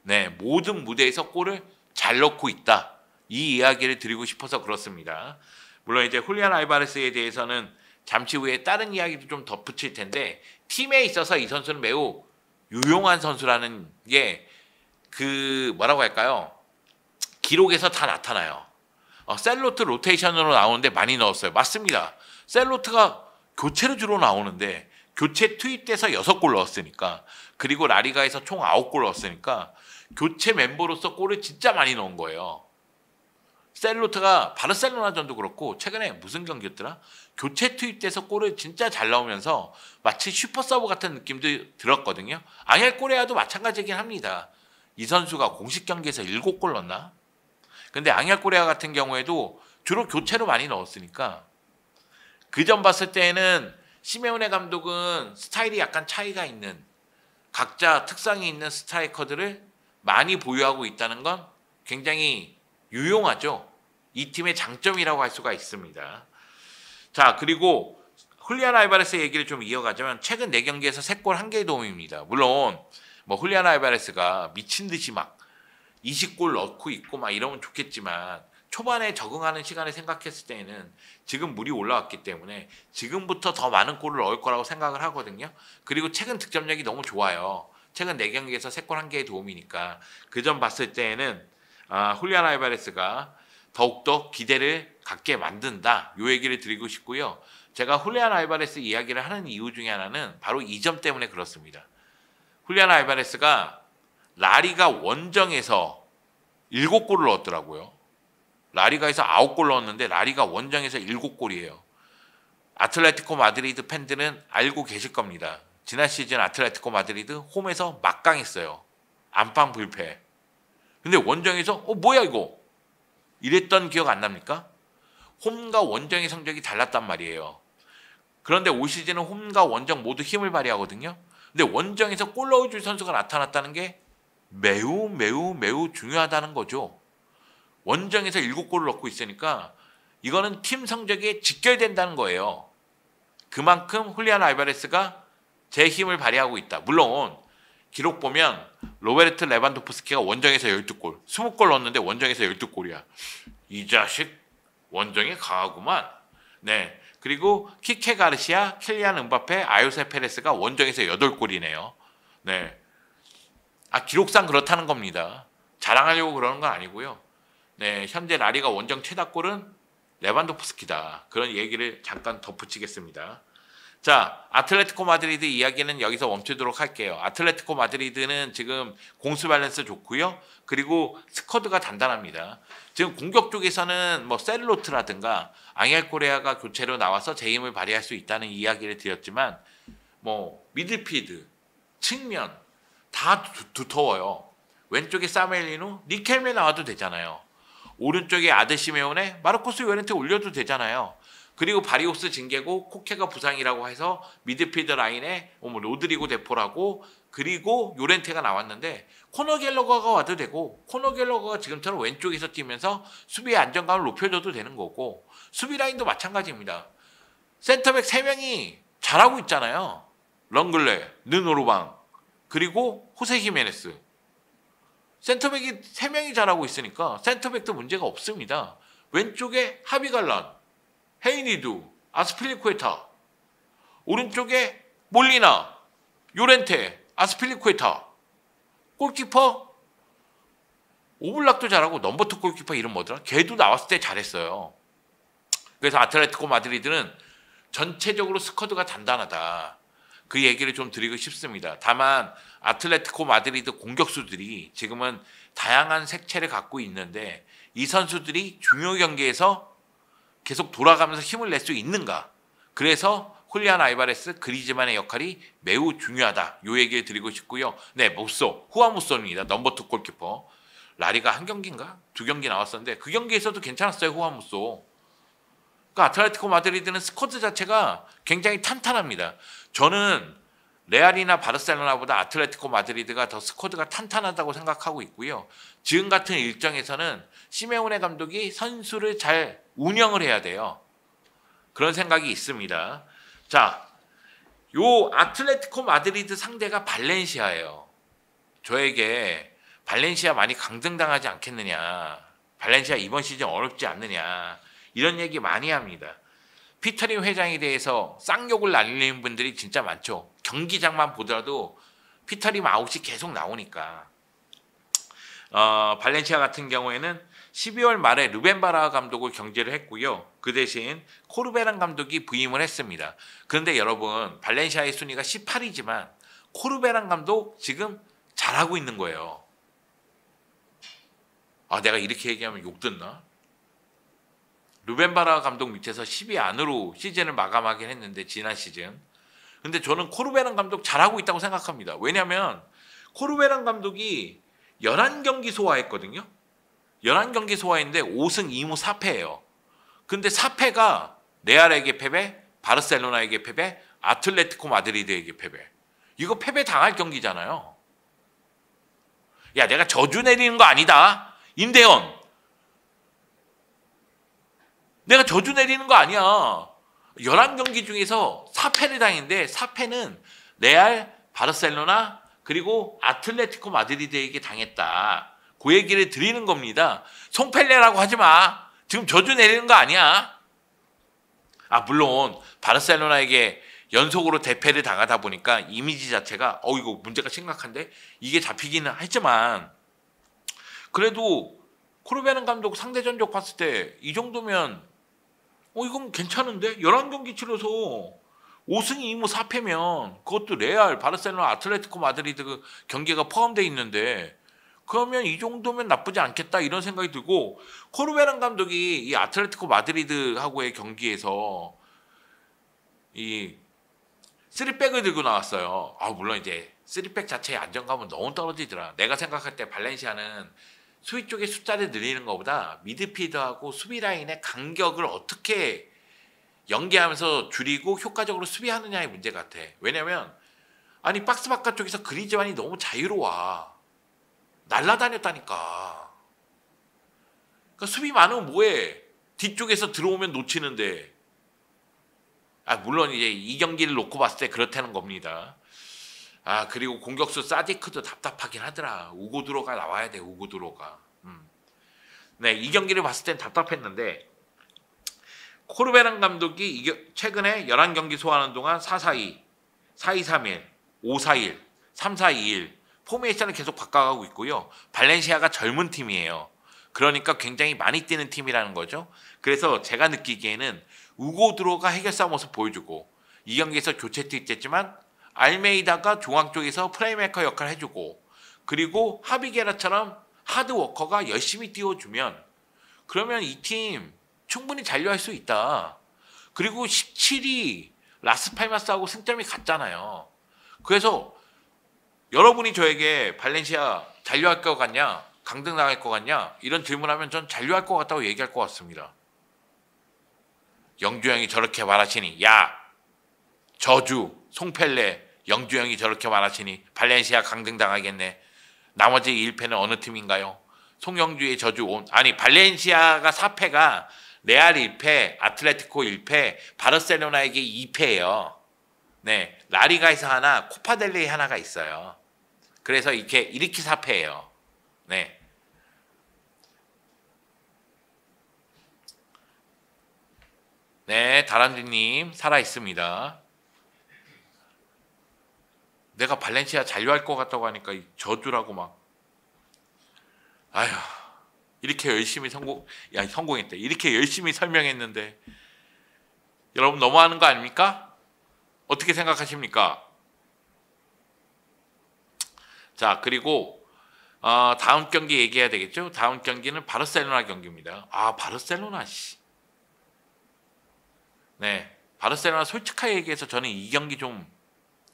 네, 모든 무대에서 골을 잘 넣고 있다. 이 이야기를 드리고 싶어서 그렇습니다. 물론 이제 훌리안 알바레스에 대해서는 잠시 후에 다른 이야기도 좀 덧붙일 텐데, 팀에 있어서 이 선수는 매우 유용한 선수라는 게 뭐라고 할까요? 기록에서 다 나타나요. 셀로트 로테이션으로 나오는데 많이 넣었어요. 맞습니다. 셀로트가 교체로 주로 나오는데 교체 투입돼서 6골 넣었으니까, 그리고 라리가에서 총 9골 넣었으니까 교체 멤버로서 골을 진짜 많이 넣은 거예요. 셀로트가 바르셀로나전도 그렇고 최근에 무슨 경기였더라? 교체 투입돼서 골을 진짜 잘 넣으면서 마치 슈퍼서브 같은 느낌도 들었거든요. 앙헬 코레아도 마찬가지긴 합니다. 이 선수가 공식 경기에서 7골 넣었나? 근데 앙헬 코레아 같은 경우에도 주로 교체로 많이 넣었으니까, 그 전 봤을 때에는 시메오네 감독은 스타일이 약간 차이가 있는, 각자 특성이 있는 스트라이커들을 많이 보유하고 있다는 건 굉장히 유용하죠. 이 팀의 장점이라고 할 수가 있습니다. 자, 그리고 훌리안 알바레스 얘기를 좀 이어가자면 최근 4경기에서 3골 1개의 도움입니다. 물론 뭐 훌리안 알바레스가 미친 듯이 막 20골 넣고 있고 막 이러면 좋겠지만, 초반에 적응하는 시간을 생각했을 때에는 지금 물이 올라왔기 때문에 지금부터 더 많은 골을 넣을 거라고 생각을 하거든요. 그리고 최근 득점력이 너무 좋아요. 최근 4경기에서 3골 1개의 도움이니까 그 점 봤을 때에는 훌리안 알바레스가 더욱더 기대를 갖게 만든다. 이 얘기를 드리고 싶고요. 제가 훌리안 알바레스 이야기를 하는 이유 중에 하나는 바로 이 점 때문에 그렇습니다. 훌리안 알바레스가 라리가 원정에서 7골을 넣었더라고요. 라리가에서 9골 넣었는데 라리가 원정에서 7골이에요. 아틀레티코 마드리드 팬들은 알고 계실 겁니다. 지난 시즌 아틀레티코 마드리드 홈에서 막강했어요. 안방 불패. 근데 원정에서 뭐야 이거? 이랬던 기억 안 납니까? 홈과 원정의 성적이 달랐단 말이에요. 그런데 올 시즌은 홈과 원정 모두 힘을 발휘하거든요. 근데 원정에서 골 넣어줄 선수가 나타났다는 게 매우 중요하다는 거죠. 원정에서 7골을 넣고 있으니까 이거는 팀 성적에 직결된다는 거예요. 그만큼 훌리안 알바레스가 제 힘을 발휘하고 있다. 물론 기록 보면 로베르트 레반도프스키가 원정에서 12골, 20골 넣었는데 원정에서 12골이야. 이 자식 원정에 강하구만. 네. 그리고 키케 가르시아, 킬리안 음바페, 아요세 페레스가 원정에서 8골이네요. 네. 기록상 그렇다는 겁니다. 자랑하려고 그러는 건 아니고요. 네, 현재 라리가 원정 최다골은 레반도프스키다. 그런 얘기를 잠깐 덧붙이겠습니다. 자, 아틀레티코 마드리드 이야기는 여기서 멈추도록 할게요. 아틀레티코 마드리드는 지금 공수 밸런스 좋고요. 그리고 스쿼드가 단단합니다. 지금 공격 쪽에서는 뭐 셀로트라든가 앙헬 코레아가 교체로 나와서 제 힘을 발휘할 수 있다는 이야기를 드렸지만, 뭐 미드필드, 측면 다 두터워요. 왼쪽에 사멜리누, 리켈메 나와도 되잖아요. 오른쪽에 아드시메온에 마르코스 요렌테 올려도 되잖아요. 그리고 바리오스 징계고 코케가 부상이라고 해서 미드필드 라인에 로드리고 데포라고 그리고 요렌테가 나왔는데 코너 갤러거가 와도 되고 코너 갤러거가 지금처럼 왼쪽에서 뛰면서 수비의 안정감을 높여줘도 되는 거고 수비 라인도 마찬가지입니다. 센터백 3명이 잘하고 있잖아요. 런글레, 느노르방 그리고 호세 히메네스. 센터백이 3명이 잘하고 있으니까 센터백도 문제가 없습니다. 왼쪽에 하비갈란, 헤이니두, 아스필리쿠에타. 오른쪽에 몰리나, 요렌테, 아스필리쿠에타. 골키퍼 오블락도 잘하고 넘버2 골키퍼 이름 뭐더라? 걔도 나왔을 때 잘했어요. 그래서 아틀레티코 마드리드는 전체적으로 스쿼드가 단단하다. 그 얘기를 좀 드리고 싶습니다. 다만 아틀레티코 마드리드 공격수들이 지금은 다양한 색채를 갖고 있는데 이 선수들이 중요 경기에서 계속 돌아가면서 힘을 낼 수 있는가? 그래서 훌리안 알바레스, 그리즈만의 역할이 매우 중요하다. 요 얘기를 드리고 싶고요. 네, 무쏘, 후아무쏘입니다. 넘버2 골키퍼. 라리가 한 경기인가? 2경기 나왔었는데 그 경기에서도 괜찮았어요. 후아무쏘. 그러니까 아틀레티코 마드리드는 스쿼드 자체가 굉장히 탄탄합니다. 저는 레알이나 바르셀로나보다 아틀레티코 마드리드가 더 스쿼드가 탄탄하다고 생각하고 있고요. 지금 같은 일정에서는 시메오네 감독이 선수를 잘 운영을 해야 돼요. 그런 생각이 있습니다. 자, 요 아틀레티코 마드리드 상대가 발렌시아예요. 저에게 발렌시아 많이 강등당하지 않겠느냐. 발렌시아 이번 시즌 어렵지 않느냐. 이런 얘기 많이 합니다. 피터림 회장에 대해서 쌍욕을 날리는 분들이 진짜 많죠. 경기장만 보더라도 피터림 아웃이 계속 나오니까. 발렌시아 같은 경우에는 12월 말에 루벤 바라 감독을 경질을 했고요. 그 대신 코르베란 감독이 부임을 했습니다. 그런데 여러분 발렌시아의 순위가 18위지만 코르베란 감독 지금 잘하고 있는 거예요. 내가 이렇게 얘기하면 욕 듣나? 루벤 바라 감독 밑에서 10위 안으로 시즌을 마감하긴 했는데 지난 시즌. 근데 저는 코르베란 감독 잘하고 있다고 생각합니다. 왜냐하면 코르베란 감독이 11경기 소화했거든요. 11경기 소화했는데 5승 2무 4패예요. 근데 4패가 레알에게 패배, 바르셀로나에게 패배, 아틀레티코 마드리드에게 패배. 이거 패배 당할 경기잖아요. 야, 내가 저주 내리는 거 아니다. 임대현. 내가 저주 내리는 거 아니야. 11경기 중에서 4패를 당했는데 4패는 레알, 바르셀로나 그리고 아틀레티코 마드리드에게 당했다. 그 얘기를 드리는 겁니다. 송펠레라고 하지 마. 지금 저주 내리는 거 아니야. 물론 바르셀로나에게 연속으로 대패를 당하다 보니까 이미지 자체가 이거 문제가 심각한데 이게 잡히기는 했지만 그래도 코르베란 감독 상대 전적 봤을 때 이 정도면 이건 괜찮은데? 11경기 치러서 5승 2무 4패면 그것도 레알, 바르셀로나, 아틀레티코 마드리드 경기가 포함되어 있는데 그러면 이 정도면 나쁘지 않겠다 이런 생각이 들고 코르베란 감독이 이 아틀레티코 마드리드하고의 경기에서 이 3백을 들고 나왔어요. 물론 이제 3백 자체의 안정감은 너무 떨어지더라. 내가 생각할 때 발렌시아는 수비 쪽에 숫자를 늘리는 것보다 미드필더하고 수비 라인의 간격을 어떻게 연계하면서 줄이고 효과적으로 수비하느냐의 문제 같아. 왜냐면 박스 바깥쪽에서 그리즈만이 너무 자유로워. 날라다녔다니까. 그러니까 수비 많으면 뭐해. 뒤쪽에서 들어오면 놓치는데. 물론 이제 이 경기를 놓고 봤을 때 그렇다는 겁니다. 그리고 공격수 사디크도 답답하긴 하더라. 우고드로가 나와야 돼. 우고드로가. 네, 이 경기를 봤을 땐 답답했는데 코르베란 감독이 최근에 11경기 소화하는 동안 4-4-2, 4-2-3-1, 5-4-1, 3-4-2-1 포메이션을 계속 바꿔가고 있고요. 발렌시아가 젊은 팀이에요. 그러니까 굉장히 많이 뛰는 팀이라는 거죠. 그래서 제가 느끼기에는 우고드로가 해결사 모습 보여주고 이 경기에서 교체 투입됐지만 알메이다가 중앙 쪽에서 플레이메이커 역할을 해주고 그리고 하비게라처럼 하드워커가 열심히 띄워주면 그러면 이 팀 충분히 잔류할 수 있다. 그리고 17위 라스팔마스하고 승점이 같잖아요. 그래서 여러분이 저에게 발렌시아 잔류할 것 같냐? 강등 나갈 것 같냐? 이런 질문하면 전 잔류할 것 같다고 얘기할 것 같습니다. 영주형이 저렇게 말하시니 야 저주 송펠레 영주형이 저렇게 말하시니 발렌시아 강등 당하겠네. 나머지 1패는 어느 팀인가요? 송영주의 저주 아니 발렌시아가 4패가 레알 1패, 아틀레티코 1패, 바르셀로나에게 2패예요. 네, 라리가에서 하나, 코파델레이 하나가 있어요. 그래서 이렇게 4패예요. 네. 네, 다람쥐님 살아 있습니다. 내가 발렌시아 잔류할 것 같다고 하니까 저주라고 막. 아휴, 이렇게 열심히 성공했대. 이렇게 열심히 설명했는데 여러분 너무하는 거 아닙니까? 어떻게 생각하십니까? 자, 그리고 다음 경기 얘기해야 되겠죠? 다음 경기는 바르셀로나 경기입니다. 아, 바르셀로나 씨. 네, 바르셀로나 솔직하게 얘기해서 저는 이 경기 좀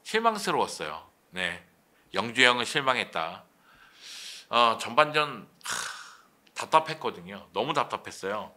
실망스러웠어요. 네, 영주형은 실망했다. 전반전 답답했거든요. 너무 답답했어요.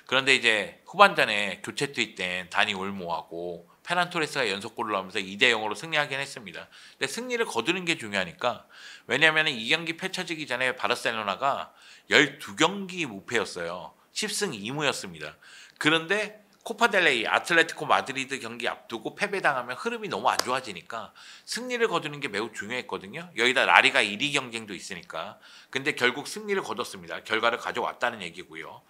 그런데 이제 후반전에 교체 투입된 다니 올모하고 페란 토레스가 연속골을 넣으면서 2대0으로 승리하긴 했습니다. 근데 승리를 거두는 게 중요하니까. 왜냐하면 이 경기 펼쳐지기 전에 바르셀로나가 12경기 무패였어요. 10승 2무였습니다. 그런데 코파델레이 아틀레티코 마드리드 경기 앞두고 패배당하면 흐름이 너무 안 좋아지니까 승리를 거두는 게 매우 중요했거든요. 여기다 라리가 1위 경쟁도 있으니까. 근데 결국 승리를 거뒀습니다. 결과를 가져왔다는 얘기고요.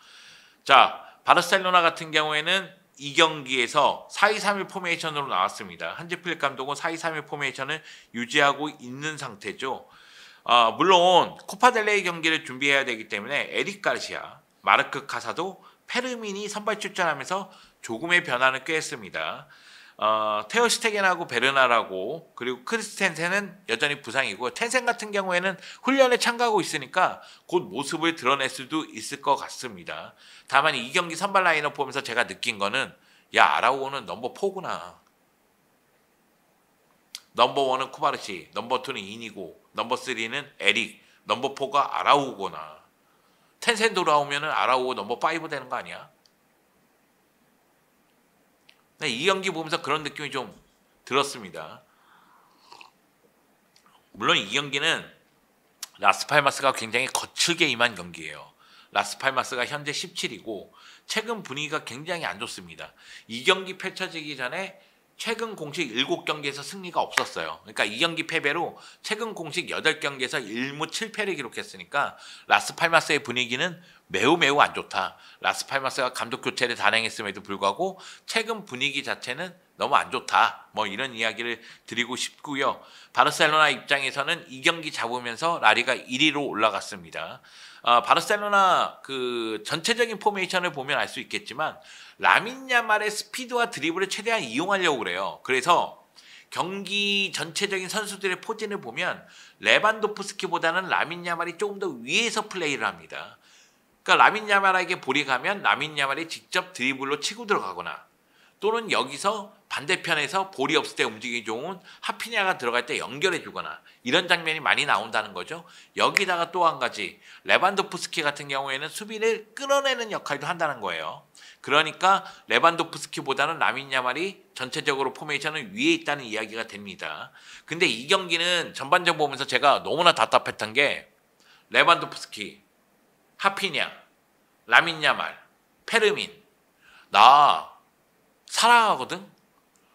자, 바르셀로나 같은 경우에는 이 경기에서 4-2-3-1 포메이션으로 나왔습니다. 한지 플릭 감독은 4-2-3-1 포메이션을 유지하고 있는 상태죠. 물론 코파델레이 경기를 준비해야 되기 때문에 에릭 가르시아, 마르크 카사도, 페르민이 선발 출전하면서 조금의 변화는 꽤 했습니다. 테어 슈테겐하고 베르나라고 그리고 크리스텐센은 여전히 부상이고 텐센 같은 경우에는 훈련에 참가하고 있으니까 곧 모습을 드러낼 수도 있을 것 같습니다. 다만 이 경기 선발 라인업 보면서 제가 느낀 거는 야 아라우오는 넘버 4구나. 넘버 1은 쿠바르시, 넘버 2는 이니고, 넘버 3는 에릭, 넘버 4가 아라우오구나. 텐센 돌아오면은 아라우오 넘버 5 되는 거 아니야? 이 경기 보면서 그런 느낌이 좀 들었습니다. 물론 이 경기는 라스팔마스가 굉장히 거칠게 임한 경기예요. 라스팔마스가 현재 17이고 최근 분위기가 굉장히 안 좋습니다. 이 경기 펼쳐지기 전에 최근 공식 7경기에서 승리가 없었어요. 그러니까 이 경기 패배로 최근 공식 8경기에서 1무 7패를 기록했으니까 라스팔마스의 분위기는 매우 안 좋다. 라스팔마스가 감독 교체를 단행했음에도 불구하고 최근 분위기 자체는 너무 안 좋다. 뭐 이런 이야기를 드리고 싶고요. 바르셀로나 입장에서는 이 경기 잡으면서 라리가 1위로 올라갔습니다. 바르셀로나 그 전체적인 포메이션을 보면 알 수 있겠지만 라민 야말의 스피드와 드리블을 최대한 이용하려고 그래요. 그래서 경기 전체적인 선수들의 포진을 보면 레반도프스키보다는 라민 야말이 조금 더 위에서 플레이를 합니다. 그러니까 라민 야말에게 볼이 가면 라민 야말이 직접 드리블로 치고 들어가거나 또는 여기서 반대편에서 볼이 없을 때 움직이기 좋은 하피냐가 들어갈 때 연결해 주거나 이런 장면이 많이 나온다는 거죠. 여기다가 또 한 가지 레반도프스키 같은 경우에는 수비를 끌어내는 역할도 한다는 거예요. 그러니까 레반도프스키보다는 라민 야말이 전체적으로 포메이션은 위에 있다는 이야기가 됩니다. 근데 이 경기는 전반전 보면서 제가 너무나 답답했던 게 레반도프스키, 하피냐, 라민 야말, 페르민 나 사랑하거든?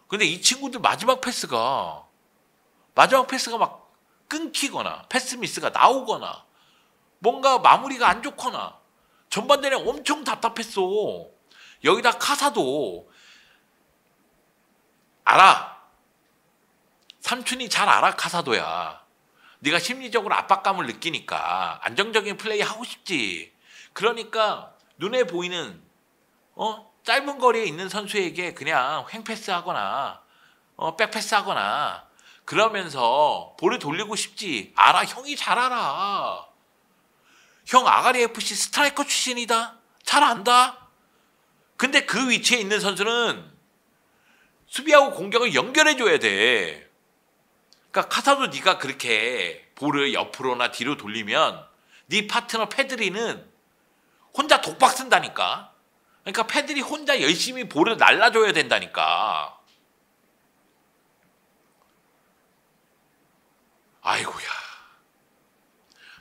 근데 이 친구들 마지막 패스가 막 끊기거나 패스 미스가 나오거나 뭔가 마무리가 안 좋거나 전반전에 엄청 답답했어. 여기다 카사도 알아. 삼촌이 잘 알아. 카사도야. 네가 심리적으로 압박감을 느끼니까 안정적인 플레이 하고 싶지. 그러니까 눈에 보이는 짧은 거리에 있는 선수에게 그냥 횡패스 하거나 백패스 하거나 그러면서 볼을 돌리고 싶지. 알아. 형이 잘 알아. 형 아가리 FC 스트라이커 출신이다. 잘 안다. 근데 그 위치에 있는 선수는 수비하고 공격을 연결해줘야 돼. 그러니까 카사도 네가 그렇게 볼을 옆으로나 뒤로 돌리면 네 파트너 페드리는 혼자 독박 쓴다니까. 그러니까 페드리 혼자 열심히 볼을 날라줘야 된다니까. 아이고야.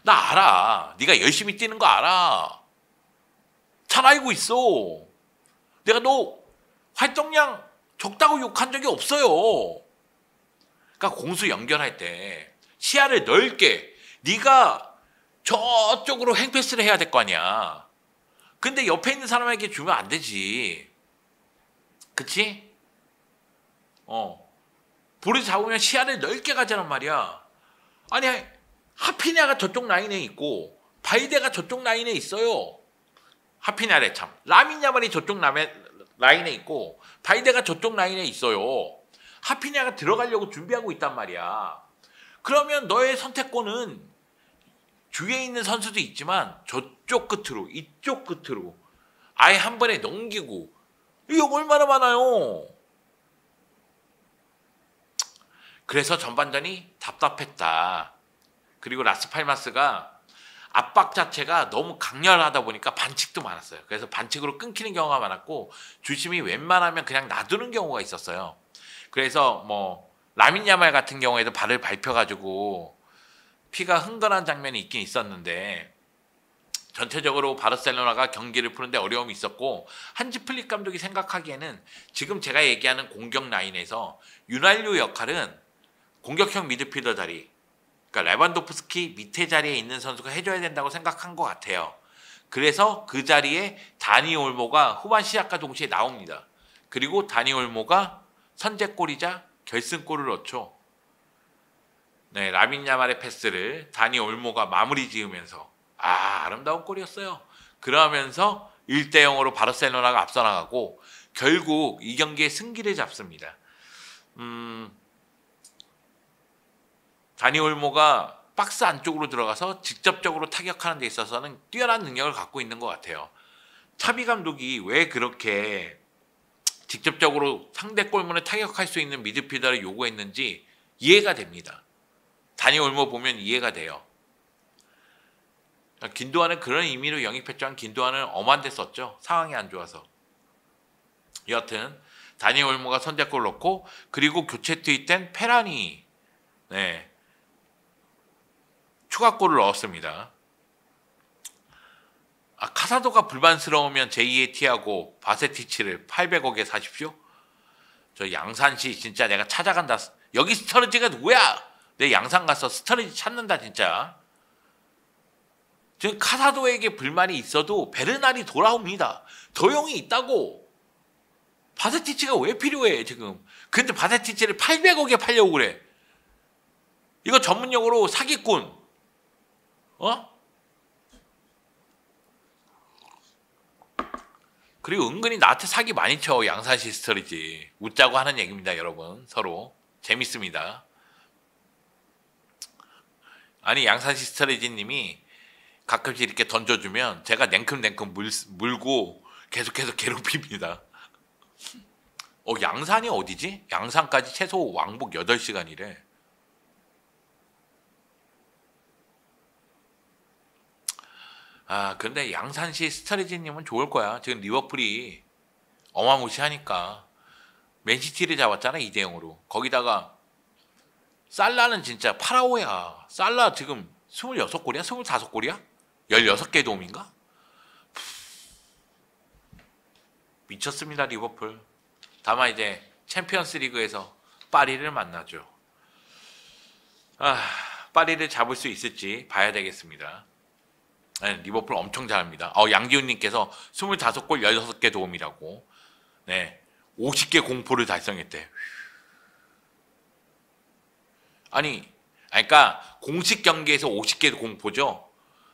나 알아. 네가 열심히 뛰는 거 알아. 잘 알고 있어. 내가 너 활동량 적다고 욕한 적이 없어요. 그러니까 공수 연결할 때 시야를 넓게 네가 저쪽으로 행패스를 해야 될 거 아니야. 근데 옆에 있는 사람에게 주면 안 되지. 그치? 볼을 잡으면 시야를 넓게 가자는 말이야. 아니 하피냐가 저쪽 라인에 있고 발데가 저쪽 라인에 있어요. 하피냐래 참. 라민 야말이 저쪽 라인에 있고 발데가 저쪽 라인에 있어요. 하피냐가 들어가려고 준비하고 있단 말이야. 그러면 너의 선택권은 주위에 있는 선수도 있지만 저쪽 끝으로 이쪽 끝으로 아예 한 번에 넘기고 이거 얼마나 많아요. 그래서 전반전이 답답했다. 그리고 라스팔마스가 압박 자체가 너무 강렬하다 보니까 반칙도 많았어요. 그래서 반칙으로 끊기는 경우가 많았고 주심이 웬만하면 그냥 놔두는 경우가 있었어요. 그래서 뭐 라민 야말 같은 경우에도 발을 밟혀가지고 피가 흥건한 장면이 있긴 있었는데 전체적으로 바르셀로나가 경기를 푸는데 어려움이 있었고 한지 플릭 감독이 생각하기에는 지금 제가 얘기하는 공격 라인에서 유날류 역할은 공격형 미드필더 자리, 그러니까 레반도프스키 밑에 자리에 있는 선수가 해줘야 된다고 생각한 것 같아요. 그래서 그 자리에 다니 올모가 후반 시작과 동시에 나옵니다. 그리고 다니 올모가 선제골이자 결승골을 넣죠. 네, 라민 야말의 패스를 다니 올모가 마무리 지으면서 아름다운 골이었어요. 그러면서 1대0으로 바르셀로나가 앞서 나가고 결국 이 경기의 승기를 잡습니다. 다니 올모가 박스 안쪽으로 들어가서 직접적으로 타격하는 데 있어서는 뛰어난 능력을 갖고 있는 것 같아요. 차비 감독이 왜 그렇게 직접적으로 상대 골문을 타격할 수 있는 미드필더를 요구했는지 이해가 됩니다. 다니 올모 보면 이해가 돼요. 긴도안은 그런 의미로 영입했지만 긴도안은 엄한 데 썼죠. 상황이 안 좋아서. 여하튼 다니 올모가 선제골 넣고 그리고 교체 투입된 페라니 추가골을 넣었습니다. 카사도가 불만스러우면 제2의 티아고 바세티치를 800억에 사십시오. 저 양산시 진짜 내가 찾아간다. 여기 스터리지가 누구야? 내 양산 가서 스터리지 찾는다 진짜. 지금 카사도에게 불만이 있어도 베르날이 돌아옵니다. 도용이 있다고. 바세티치가 왜 필요해 지금. 근데 바세티치를 800억에 팔려고 그래. 이거 전문용어로 사기꾼. 그리고 은근히 나한테 사기 많이 쳐. 양산시 스터리지. 웃자고 하는 얘기입니다 여러분. 서로 재밌습니다. 아니 양산시 스터리지 님이 가끔씩 이렇게 던져주면 제가 냉큼냉큼 물고 계속해서 괴롭힙니다. 양산이 어디지? 양산까지 최소 왕복 8시간이래. 근데 양산시 스터리지님은 좋을 거야. 지금 리버풀이 어마무시하니까. 맨시티를 잡았잖아 2대0으로. 거기다가 살라는 진짜 파라오야. 살라 지금 26골이야? 25골이야? 16개 도움인가? 미쳤습니다 리버풀. 다만 이제 챔피언스 리그에서 파리를 만나죠. 파리를 잡을 수 있을지 봐야 되겠습니다. 네, 리버풀 엄청 잘합니다. 양기훈님께서 25골 16개 도움이라고. 네, 50개 공포를 달성했대. 그러니까 공식 경기에서 50개 공포죠.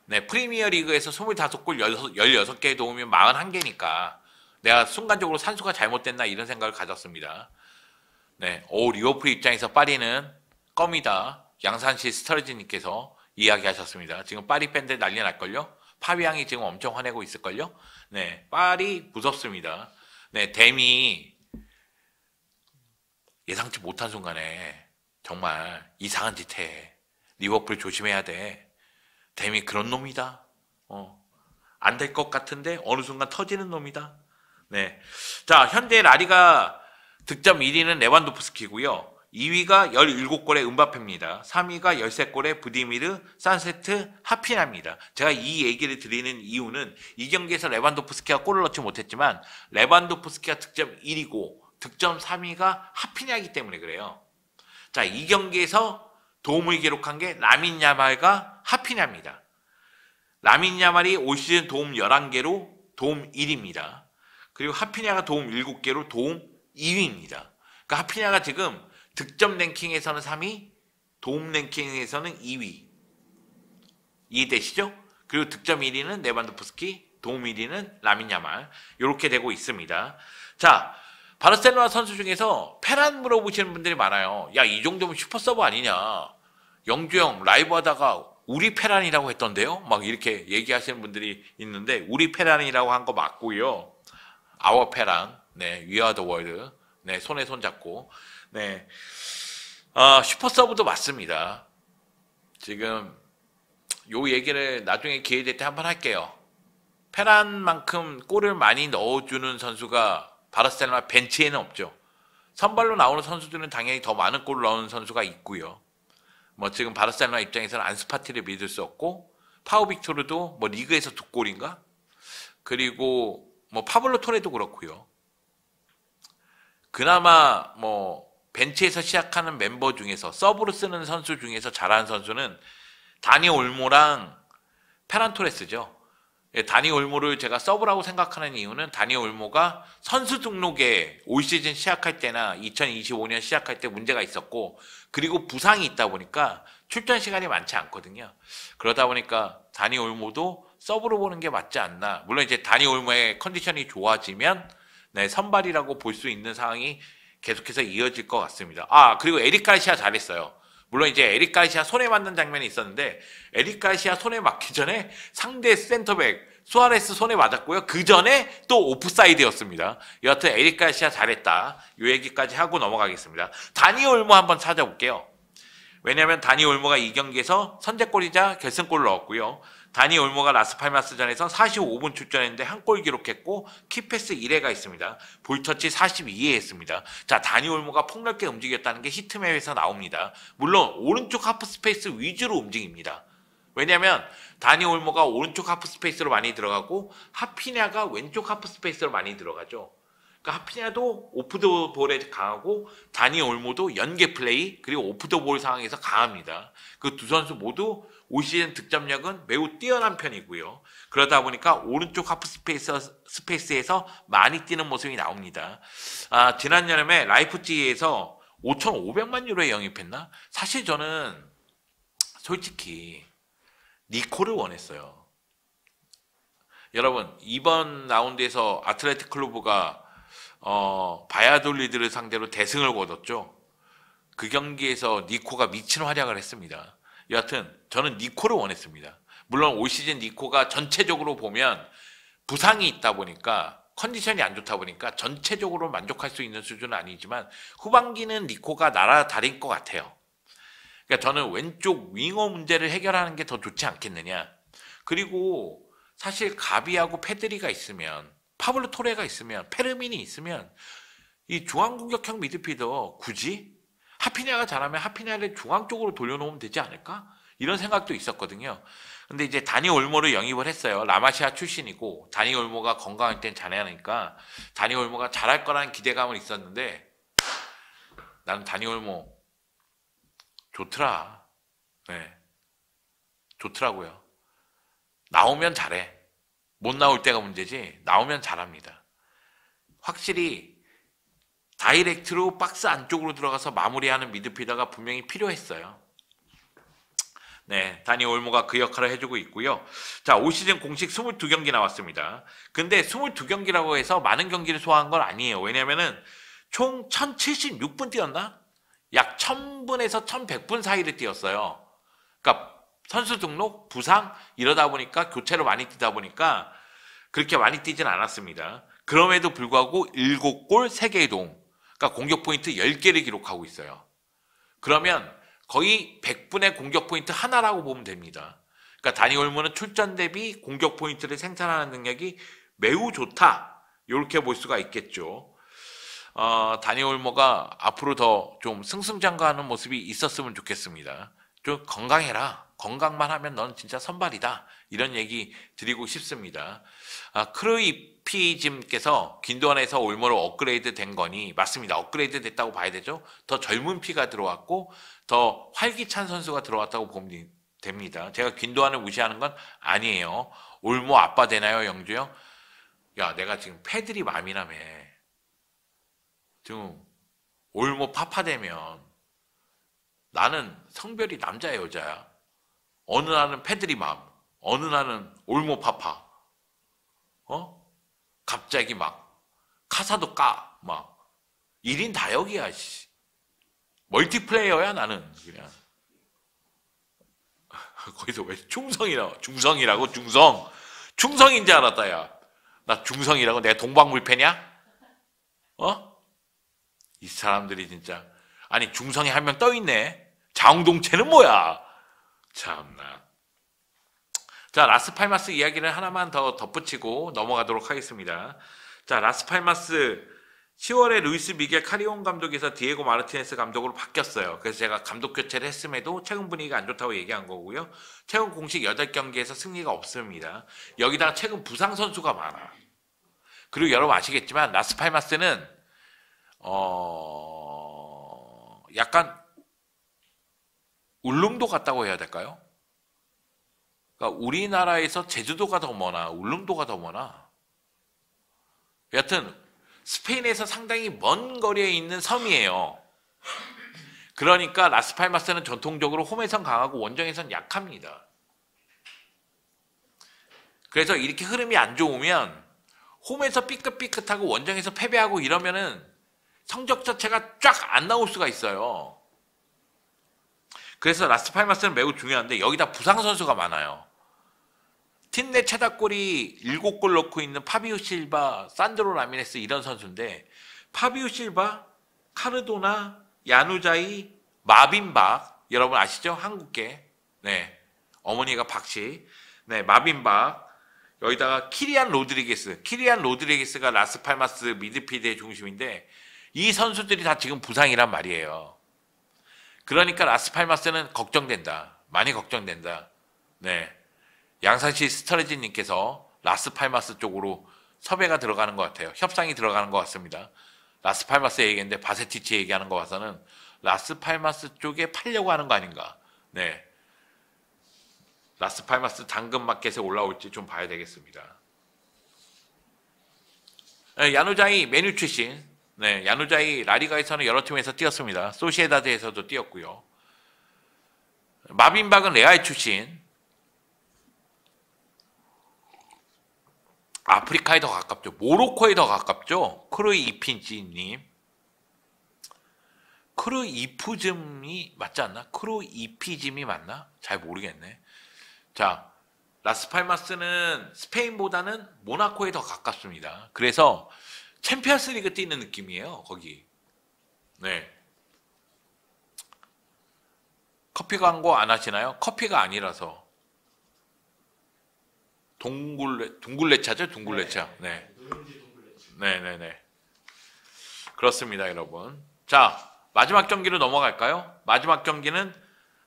네, 프리미어 리그에서 25골 16개의 도움이면 41개니까 내가 순간적으로 산수가 잘못됐나 이런 생각을 가졌습니다. 네, 리버풀 입장에서 파리는 껌이다. 양산시 스터리지님께서 이야기하셨습니다. 지금 파리 팬들 난리 날걸요? 파비앙이 지금 엄청 화내고 있을걸요? 네, 파리 무섭습니다. 네, 댐이 예상치 못한 순간에 정말 이상한 짓 해. 리버풀 조심해야 돼. 댐이 그런 놈이다. 안 될 것 같은데 어느 순간 터지는 놈이다. 네. 자, 현재 라리가 득점 1위는 레반도프스키고요. 2위가 17골의 음바페입니다. 3위가 13골의 부디미르, 산세트, 하피냐입니다. 제가 이 얘기를 드리는 이유는 이 경기에서 레반도프스키가 골을 넣지 못했지만 레반도프스키가 득점 1위고 득점 3위가 하피냐이기 때문에 그래요. 자, 이 경기에서 도움을 기록한 게 라민 야말과 하피냐입니다. 라민 야말이 올 시즌 도움 11개로 도움 1위입니다. 그리고 하피냐가 도움 7개로 도움 2위입니다. 그러니까 하피냐가 지금 득점 랭킹에서는 3위, 도움 랭킹에서는 2위. 이해되시죠? 그리고 득점 1위는 레반도프스키, 도움 1위는 라민 야말. 이렇게 되고 있습니다. 자, 바르셀로나 선수 중에서 페란 물어보시는 분들이 많아요. 야, 이 정도면 슈퍼서브 아니냐. 영주형 라이브 하다가 우리 페란이라고 했던데요? 막 이렇게 얘기하시는 분들이 있는데 우리 페란이라고 한 거 맞고요. 아워 페란, 네, We are the world, 네, 손에 손 잡고, 네, 슈퍼서브도 맞습니다. 지금 요 얘기를 나중에 기회 될 때 한번 할게요. 페란만큼 골을 많이 넣어주는 선수가 바르셀로나 벤치에는 없죠. 선발로 나오는 선수들은 당연히 더 많은 골을 넣는 선수가 있고요. 뭐 지금 바르셀로나 입장에서는 안스파티를 믿을 수 없고 파우 빅토르도 뭐 리그에서 2골인가? 그리고 뭐 파블로 토레도 그렇고요. 그나마 뭐 벤치에서 시작하는 멤버 중에서 서브로 쓰는 선수 중에서 잘하는 선수는 다니 올모랑 페란 토레스죠. 예, 다니 올모를 제가 서브라고 생각하는 이유는 다니 올모가 선수 등록에 올 시즌 시작할 때나 2025년 시작할 때 문제가 있었고 그리고 부상이 있다 보니까 출전 시간이 많지 않거든요. 그러다 보니까 다니 올모도 서브로 보는 게 맞지 않나. 물론 이제 다니 올모의 컨디션이 좋아지면 네, 선발이라고 볼 수 있는 상황이 계속해서 이어질 것 같습니다. 아, 그리고 에릭 가르시아 잘했어요. 물론 이제 에릭 가르시아 손에 맞는 장면이 있었는데 에릭 가르시아 손에 맞기 전에 상대 센터백 수아레스 손에 맞았고요. 그 전에 또 오프사이드였습니다. 여하튼 에릭 가르시아 잘했다. 이 얘기까지 하고 넘어가겠습니다. 다니 올모 한번 찾아볼게요. 왜냐하면 다니 올모가 이 경기에서 선제골이자 결승골을 넣었고요. 다니 올모가 라스팔마스전에서 45분 출전했는데 한 골 기록했고 키패스 1회가 있습니다. 볼터치 42회 했습니다. 자, 다니 올모가 폭넓게 움직였다는 게 히트맵에서 나옵니다. 물론 오른쪽 하프 스페이스 위주로 움직입니다. 왜냐하면 다니 올모가 오른쪽 하프 스페이스로 많이 들어가고 하피냐가 왼쪽 하프 스페이스로 많이 들어가죠. 그러니까 하피냐도 오프 더 볼에 강하고 다니 올모도 연계 플레이 그리고 오프 더 볼 상황에서 강합니다. 그 두 선수 모두 올 시즌 득점력은 매우 뛰어난 편이고요. 그러다 보니까 오른쪽 하프 스페이스에서 많이 뛰는 모습이 나옵니다. 아, 지난 여름에 라이프치히에서 5,500만 유로에 영입했나? 사실 저는 솔직히 니코를 원했어요. 여러분, 이번 라운드에서 아틀레틱 클루브가 바야돌리드를 상대로 대승을 거뒀죠. 그 경기에서 니코가 미친 활약을 했습니다. 여하튼 저는 니코를 원했습니다. 물론 올 시즌 니코가 전체적으로 보면 부상이 있다 보니까 컨디션이 안 좋다 보니까 전체적으로 만족할 수 있는 수준은 아니지만 후반기는 니코가 날아다닐 것 같아요. 그러니까 저는 왼쪽 윙어 문제를 해결하는 게 더 좋지 않겠느냐. 그리고 사실 가비하고 페드리가 있으면 파블로 토레가 있으면 페르민이 있으면 이 중앙공격형 미드필더 굳이 하피냐가 잘하면 하피냐를 중앙 쪽으로 돌려놓으면 되지 않을까? 이런 생각도 있었거든요. 근데 이제 다니 올모를 영입을 했어요. 라마시아 출신이고 다니 올모가 건강할 땐 잘하니까 다니 올모가 잘할 거라는 기대감은 있었는데 나는 다니 올모 좋더라. 네, 좋더라고요. 나오면 잘해. 못 나올 때가 문제지 나오면 잘합니다. 확실히 다이렉트로 박스 안쪽으로 들어가서 마무리하는 미드필더가 분명히 필요했어요. 네, 다니 올모가 그 역할을 해주고 있고요. 자, 올 시즌 공식 22경기 나왔습니다. 근데 22경기라고 해서 많은 경기를 소화한 건 아니에요. 왜냐면은 총 1076분 뛰었나? 약 1000분에서 1100분 사이를 뛰었어요. 그러니까 선수 등록, 부상 이러다 보니까 교체로 많이 뛰다 보니까 그렇게 많이 뛰진 않았습니다. 그럼에도 불구하고 7골 3개의 도움. 그러니까 공격 포인트 10개를 기록하고 있어요. 그러면 거의 100분의 공격 포인트 하나라고 보면 됩니다. 그러니까 다니 올모는 출전 대비 공격 포인트를 생산하는 능력이 매우 좋다. 이렇게 볼 수가 있겠죠. 다니 올모가 앞으로 더 좀 승승장구하는 모습이 있었으면 좋겠습니다. 좀 건강해라. 건강만 하면 넌 진짜 선발이다. 이런 얘기 드리고 싶습니다. 크루이피즘께서 김도환에서 올모로 업그레이드 된 거니 맞습니다. 업그레이드 됐다고 봐야 되죠. 더 젊은 피가 들어왔고 더 활기찬 선수가 들어왔다고 보면 됩니다. 제가 김도환을 무시하는 건 아니에요. 올모 아빠 되나요, 영주 형? 야, 내가 지금 패들이 맘이라며. 지금 올모 파파 되면 나는 성별이 남자야, 여자야? 어느 날은 패들이 맘, 어느 날은 올모 파파. 갑자기 막 카사도 까, 막 1인 다역이야, 씨. 멀티플레이어야 나는 그냥. 거기서 왜 중성이라고 충성인 줄 알았다. 야, 나 중성이라고? 내가 동방불패냐? 이 사람들이 진짜. 아니, 중성이 한 명 떠있네. 자웅동체는 뭐야? 참나. 자, 라스팔마스 이야기를 하나만 더 덧붙이고 넘어가도록 하겠습니다. 자, 라스팔마스 10월에 루이스 미겔 카리온 감독에서 디에고 마르티네스 감독으로 바뀌었어요. 그래서 제가 감독 교체를 했음에도 최근 분위기가 안 좋다고 얘기한 거고요. 최근 공식 8경기에서 승리가 없습니다. 여기다가 최근 부상 선수가 많아. 그리고 여러분 아시겠지만 라스팔마스는 약간 울릉도 같다고 해야 될까요? 그러니까 우리나라에서 제주도가 더 머나 울릉도가 더 머나. 여하튼 스페인에서 상당히 먼 거리에 있는 섬이에요. 그러니까 라스팔마스는 전통적으로 홈에선 강하고 원정에선 약합니다. 그래서 이렇게 흐름이 안 좋으면 홈에서 삐끗삐끗하고 원정에서 패배하고 이러면은 성적 자체가 쫙 안 나올 수가 있어요. 그래서 라스팔마스는 매우 중요한데 여기다 부상 선수가 많아요. 팀 내 최다골이 7골 넣고 있는 파비오 실바, 산드로 라미레스 이런 선수인데 파비오 실바, 카르도나, 야누자이, 마빈박 여러분 아시죠? 한국계. 네. 어머니가 박씨. 네, 마빈박. 여기다가 키리안 로드리게스가 라스팔마스 미드필드의 중심인데 이 선수들이 다 지금 부상이란 말이에요. 그러니까 라스팔마스는 걱정된다. 많이 걱정된다. 네. 양산시 스트레지님께서 라스팔마스 쪽으로 섭외가 들어가는 것 같아요. 협상이 들어가는 것 같습니다. 라스팔마스 얘기했는데 바세티치 얘기하는 거 봐서는 라스팔마스 쪽에 팔려고 하는 거 아닌가. 네. 라스팔마스 당근마켓에 올라올지 좀 봐야 되겠습니다. 네, 야누자이 메뉴 출신. 네, 야누자이 라리가에서는 여러 팀에서 뛰었습니다. 소시에다드에서도 뛰었고요. 마빈박은 레알 출신. 아프리카에 더 가깝죠. 모로코에 더 가깝죠. 크루이 이핀지님. 크루 이프즘이 맞지 않나? 크루 이피즘이 맞나? 잘 모르겠네. 자, 라스팔마스는 스페인보다는 모나코에 더 가깝습니다. 그래서 챔피언스 리그 뛰는 느낌이에요. 거기. 네. 커피 광고 안 하시나요? 커피가 아니라서. 둥글레차죠? 둥글레차. 네. 네네네. 그렇습니다, 여러분. 자, 마지막 경기로 넘어갈까요? 마지막 경기는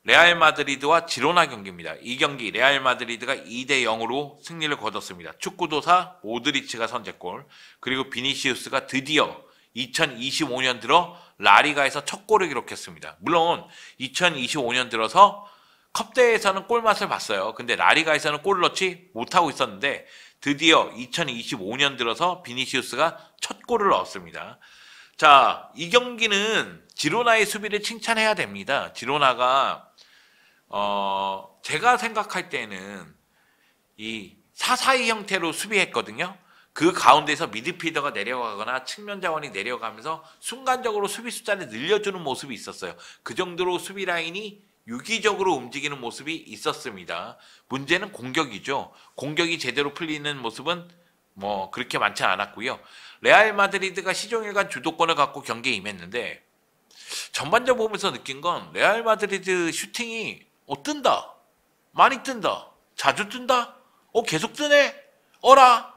레알 마드리드와 지로나 경기입니다. 이 경기 레알 마드리드가 2대 0으로 승리를 거뒀습니다. 축구도사 모드리치가 선제골, 그리고 비니시우스가 드디어 2025년 들어 라리가에서 첫 골을 기록했습니다. 물론 2025년 들어서 컵대회에서는 골맛을 봤어요. 근데 라리가에서는 골을 넣지 못하고 있었는데 드디어 2025년 들어서 비니시우스가 첫 골을 넣었습니다. 자, 이 경기는 지로나의 수비를 칭찬해야 됩니다. 지로나가 제가 생각할 때는 이 4-4-2 형태로 수비했거든요. 그 가운데서 미드필더가 내려가거나 측면 자원이 내려가면서 순간적으로 수비 숫자를 늘려주는 모습이 있었어요. 그 정도로 수비 라인이 유기적으로 움직이는 모습이 있었습니다. 문제는 공격이죠. 공격이 제대로 풀리는 모습은 뭐 그렇게 많지 않았고요. 레알 마드리드가 시종일관 주도권을 갖고 경기에 임했는데 전반전 보면서 느낀 건 레알 마드리드 슈팅이 뜬다. 많이 뜬다. 자주 뜬다. 계속 뜨네. 어라.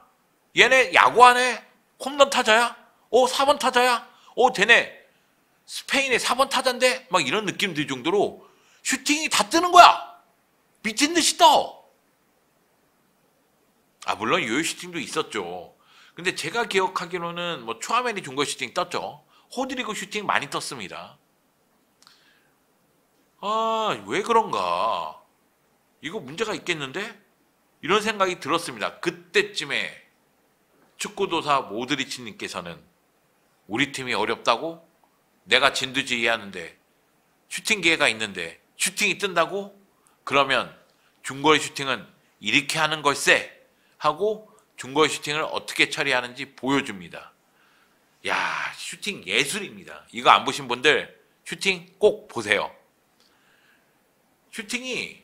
얘네 야구하네. 홈런 타자야. 4번 타자야. 되네. 스페인의 4번 타자인데 막 이런 느낌 들 정도로 슈팅이 다 뜨는 거야. 미친 듯이 떠. 물론 요요 슈팅도 있었죠. 근데 제가 기억하기로는 뭐 추아멘이 중거 슈팅 떴죠. 호드리고 슈팅 많이 떴습니다. 왜 그런가? 이거 문제가 있겠는데? 이런 생각이 들었습니다. 그때쯤에 축구도사 모드리치님께서는 우리 팀이 어렵다고? 내가 진두지휘하는데 슈팅 기회가 있는데 슈팅이 뜬다고? 그러면 중거리 슈팅은 이렇게 하는 걸세 하고 중거리 슈팅을 어떻게 처리하는지 보여줍니다. 야, 슈팅 예술입니다. 이거 안 보신 분들 슈팅 꼭 보세요. 슈팅이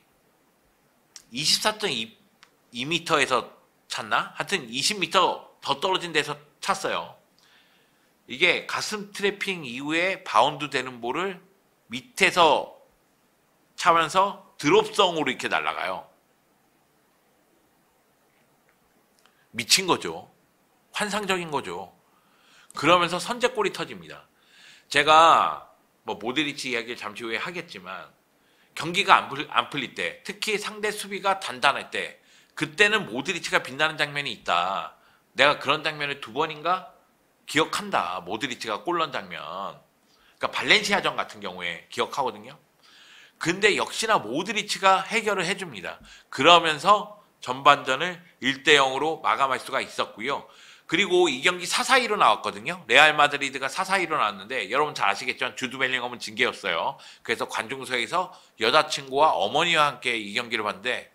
24.2m에서 찼나? 하여튼 20m 더 떨어진 데서 찼어요. 이게 가슴 트래핑 이후에 바운드 되는 볼을 밑에서 차면서 드롭성으로 이렇게 날아가요. 미친 거죠. 환상적인 거죠. 그러면서 선제골이 터집니다. 제가 뭐 모드리치 이야기를 잠시 후에 하겠지만 경기가 안 풀릴 때, 특히 상대 수비가 단단할 때, 그때는 모드리치가 빛나는 장면이 있다. 내가 그런 장면을 2번인가 기억한다. 모드리치가 골 넣은 장면. 그러니까 발렌시아전 같은 경우에 기억하거든요. 근데 역시나 모드리치가 해결을 해줍니다. 그러면서 전반전을 1대0으로 마감할 수가 있었고요. 그리고 이 경기 4-4-2로 나왔거든요. 레알 마드리드가 4-4-2로 나왔는데 여러분 잘 아시겠지만 주드 벨링엄은 징계였어요. 그래서 관중석에서 여자친구와 어머니와 함께 이 경기를 봤는데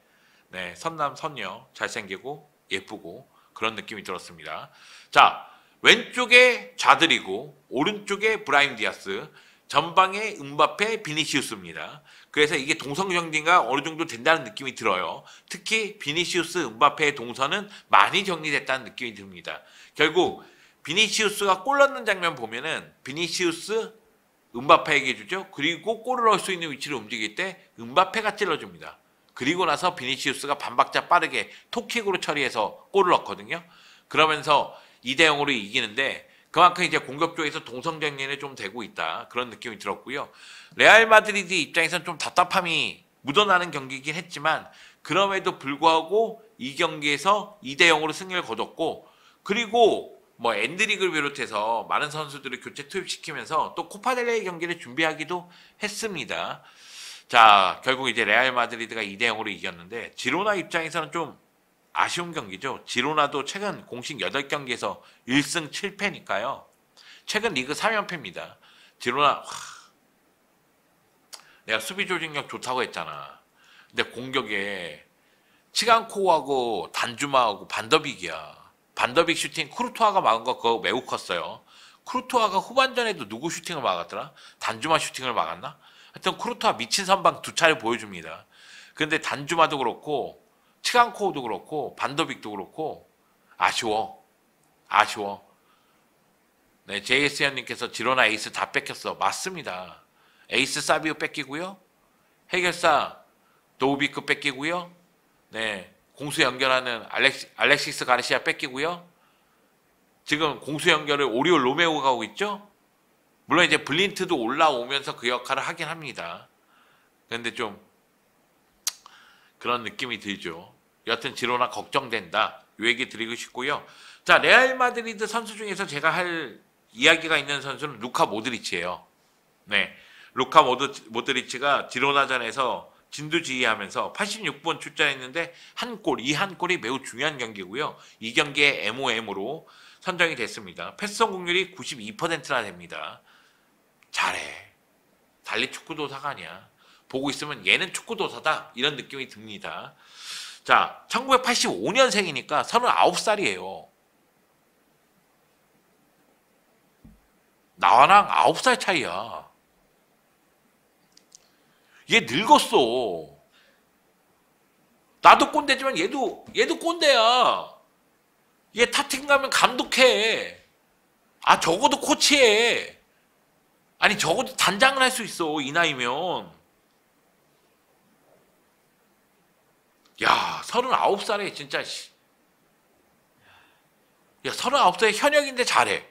선남 선녀 잘생기고 예쁘고 그런 느낌이 들었습니다. 자, 왼쪽에 좌드리고 오른쪽에 브라임 디아스, 전방에 음바페, 비니시우스입니다. 그래서 이게 동성정리가 어느 정도 된다는 느낌이 들어요. 특히 비니시우스, 음바페의 동선은 많이 정리됐다는 느낌이 듭니다. 결국 비니시우스가 골 넣는 장면 보면은 비니시우스, 음바페에게 주죠. 그리고 골을 넣을 수 있는 위치를 움직일 때 음바페가 찔러줍니다. 그리고 나서 비니시우스가 반박자 빠르게 톱킥으로 처리해서 골을 넣거든요. 그러면서 2대0으로 이기는데 그만큼 이제 공격 쪽에서 동성정리는 좀 되고 있다. 그런 느낌이 들었고요. 레알 마드리드 입장에서는 좀 답답함이 묻어나는 경기이긴 했지만 그럼에도 불구하고 이 경기에서 2대0으로 승리를 거뒀고 그리고 뭐 엔드릭을 비롯해서 많은 선수들을 교체 투입시키면서 또 코파델레이 경기를 준비하기도 했습니다. 자, 결국 이제 레알 마드리드가 2대0으로 이겼는데 지로나 입장에서는 좀 아쉬운 경기죠. 지로나도 최근 공식 8경기에서 1승 7패니까요. 최근 리그 3연패입니다. 지로나 내가 수비 조직력 좋다고 했잖아. 근데 공격에 치간코하고 단주마하고 반더빅이야. 반더빅 슈팅 쿠르투아가 막은 거 그거 매우 컸어요. 쿠르투아가 후반전에도 누구 슈팅을 막았더라? 단주마 슈팅을 막았나? 하여튼 쿠르투아 미친 선방 2차례 보여줍니다. 근데 단주마도 그렇고 치간코도 그렇고 반더빅도 그렇고 아쉬워. 네, JS현님께서 지로나 에이스 다 뺏겼어. 맞습니다. 에이스 사비오 뺏기고요. 해결사 도우비크 뺏기고요. 네, 공수 연결하는 알렉시스 가르시아 뺏기고요. 지금 공수 연결을 오리올 로메오가 하고 있죠. 물론 이제 블린트도 올라오면서 그 역할을 하긴 합니다. 그런데 좀 그런 느낌이 들죠. 여튼 지로나 걱정된다. 이 얘기 드리고 싶고요. 자, 레알 마드리드 선수 중에서 제가 할 이야기가 있는 선수는 루카 모드리치예요. 네, 루카 모드리치가 지로나전에서 진두지휘하면서 86분 출전했는데 이 한 골이 매우 중요한 경기고요. 이 경기에 MOM으로 선정이 됐습니다. 패스 성공률이 92%나 됩니다. 잘해. 달리 축구도사가 아니야. 보고 있으면 얘는 축구도사다. 이런 느낌이 듭니다. 자, 1985년생이니까 39살이에요. 나랑 9살 차이야. 얘 늙었어. 나도 꼰대지만 얘도 꼰대야. 얘 타팀 가면 감독해. 적어도 코치해. 아니 적어도 단장을 할 수 있어. 이 나이면. 야 39살에 진짜 야 39살에 현역인데 잘해.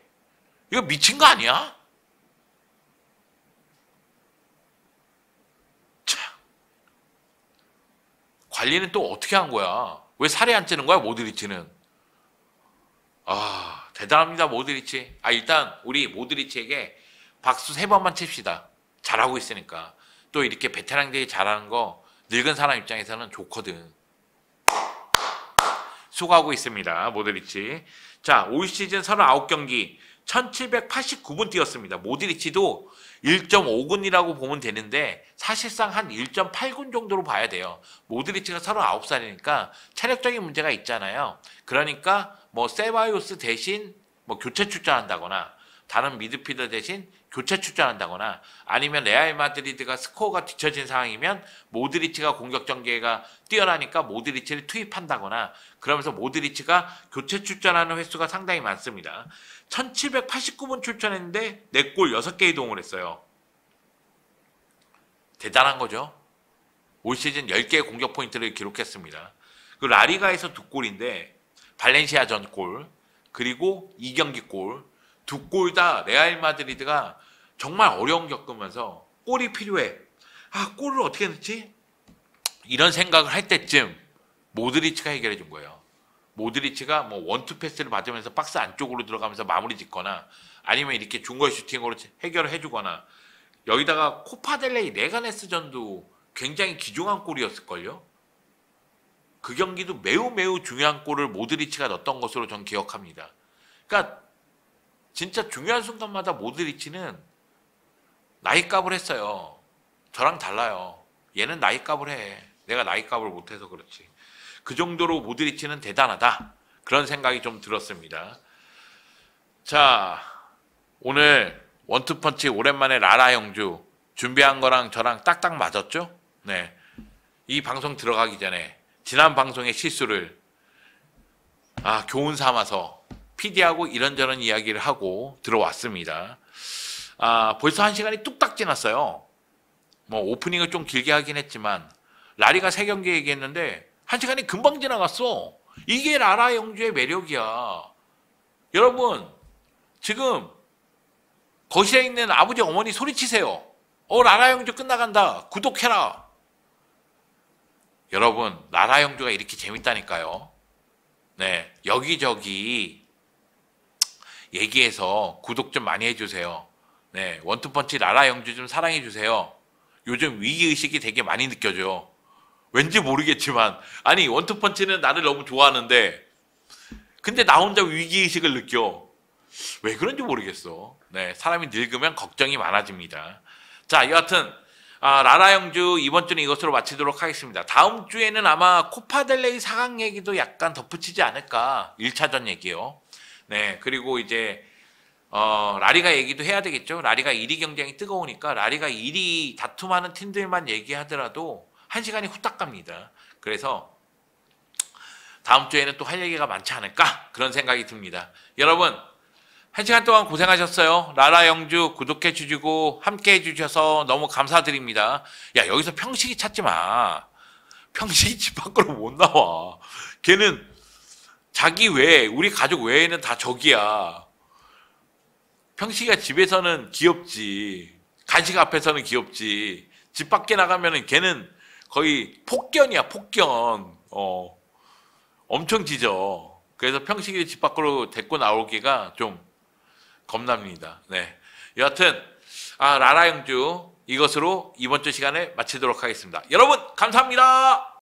이거 미친 거 아니야? 참. 관리는 또 어떻게 한 거야? 왜 살이 안 찌는 거야 모드리치는? 아 대단합니다 모드리치. 아 일단 우리 모드리치에게 박수 3번만 칩시다. 잘하고 있으니까. 또 이렇게 베테랑들이 잘하는 거 늙은 사람 입장에서는 좋거든. 수고하고 있습니다 모드리치. 자 올 시즌 39경기 1789분 뛰었습니다. 모드리치도 1.5군이라고 보면 되는데 사실상 한 1.8군 정도로 봐야 돼요. 모드리치가 39살이니까 체력적인 문제가 있잖아요. 그러니까 뭐 세바요스 대신 뭐 교체 출전한다거나 다른 미드필더 대신 교체 출전한다거나 아니면 레알 마드리드가 스코어가 뒤처진 상황이면 모드리치가 공격 전개가 뛰어나니까 모드리치를 투입한다거나 그러면서 모드리치가 교체 출전하는 횟수가 상당히 많습니다. 1789분 출전했는데 4골 6개 이동을 했어요. 대단한 거죠. 올 시즌 10개의 공격 포인트를 기록했습니다. 그 라리가에서 2골인데 발렌시아전 골 그리고 2경기 골 2골 다 레알 마드리드가 정말 어려움 겪으면서 골이 필요해. 아 골을 어떻게 넣지? 이런 생각을 할 때쯤 모드리치가 해결해 준 거예요. 모드리치가 뭐 원투 패스를 받으면서 박스 안쪽으로 들어가면서 마무리 짓거나 아니면 이렇게 중거리 슈팅으로 해결을 해주거나 여기다가 코파델레이 레가네스전도 굉장히 귀중한 골이었을걸요. 그 경기도 매우 중요한 골을 모드리치가 넣었던 것으로 전 기억합니다. 그러니까 진짜 중요한 순간마다 모드리치는 나이값을 했어요. 저랑 달라요. 얘는 나이값을 해. 내가 나이값을 못해서 그렇지. 그 정도로 모드리치는 대단하다. 그런 생각이 좀 들었습니다. 자, 오늘 원투펀치 오랜만에 라라 영주 준비한 거랑 저랑 딱딱 맞았죠? 네. 이 방송 들어가기 전에 지난 방송의 실수를 교훈 삼아서 PD하고 이런저런 이야기를 하고 들어왔습니다. 벌써 1시간이 뚝딱 지났어요. 뭐 오프닝을 좀 길게 하긴 했지만 라리가 3경기 얘기했는데 1시간이 금방 지나갔어. 이게 라라 영주의 매력이야. 여러분 지금 거실에 있는 아버지 어머니 소리치세요. 라라 영주 끝나간다. 구독해라. 여러분 라라 영주가 이렇게 재밌다니까요. 네, 여기저기 얘기해서 구독 좀 많이 해주세요. 네, 원투펀치 라라 영주 좀 사랑해주세요. 요즘 위기의식이 되게 많이 느껴져요. 왠지 모르겠지만 아니 원투펀치는 나를 너무 좋아하는데 근데 나 혼자 위기의식을 느껴. 왜 그런지 모르겠어. 네, 사람이 늙으면 걱정이 많아집니다. 자, 여하튼 라라 영주 이번 주는 이것으로 마치도록 하겠습니다. 다음 주에는 아마 코파델레이 4강 얘기도 약간 덧붙이지 않을까. 1차전 얘기요. 네, 그리고 이제 라리가 얘기도 해야 되겠죠. 라리가 1위 경쟁이 뜨거우니까 라리가 1위 다툼하는 팀들만 얘기하더라도 1시간이 후딱 갑니다. 그래서 다음 주에는 또 할 얘기가 많지 않을까 그런 생각이 듭니다. 여러분 1시간 동안 고생하셨어요. 라라 영주 구독해 주시고 함께 해주셔서 너무 감사드립니다. 야 여기서 평식이 찾지 마. 평식이 집 밖으로 못 나와. 걔는 자기 외에 우리 가족 외에는 다 적이야. 평식이가 집에서는 귀엽지. 간식 앞에서는 귀엽지. 집 밖에 나가면은 걔는 거의 폭견이야 폭견. 엄청 짖어. 그래서 평식이를 집 밖으로 데리고 나오기가 좀 겁납니다. 네. 여하튼 라라 영주 이것으로 이번 주 시간을 마치도록 하겠습니다. 여러분 감사합니다.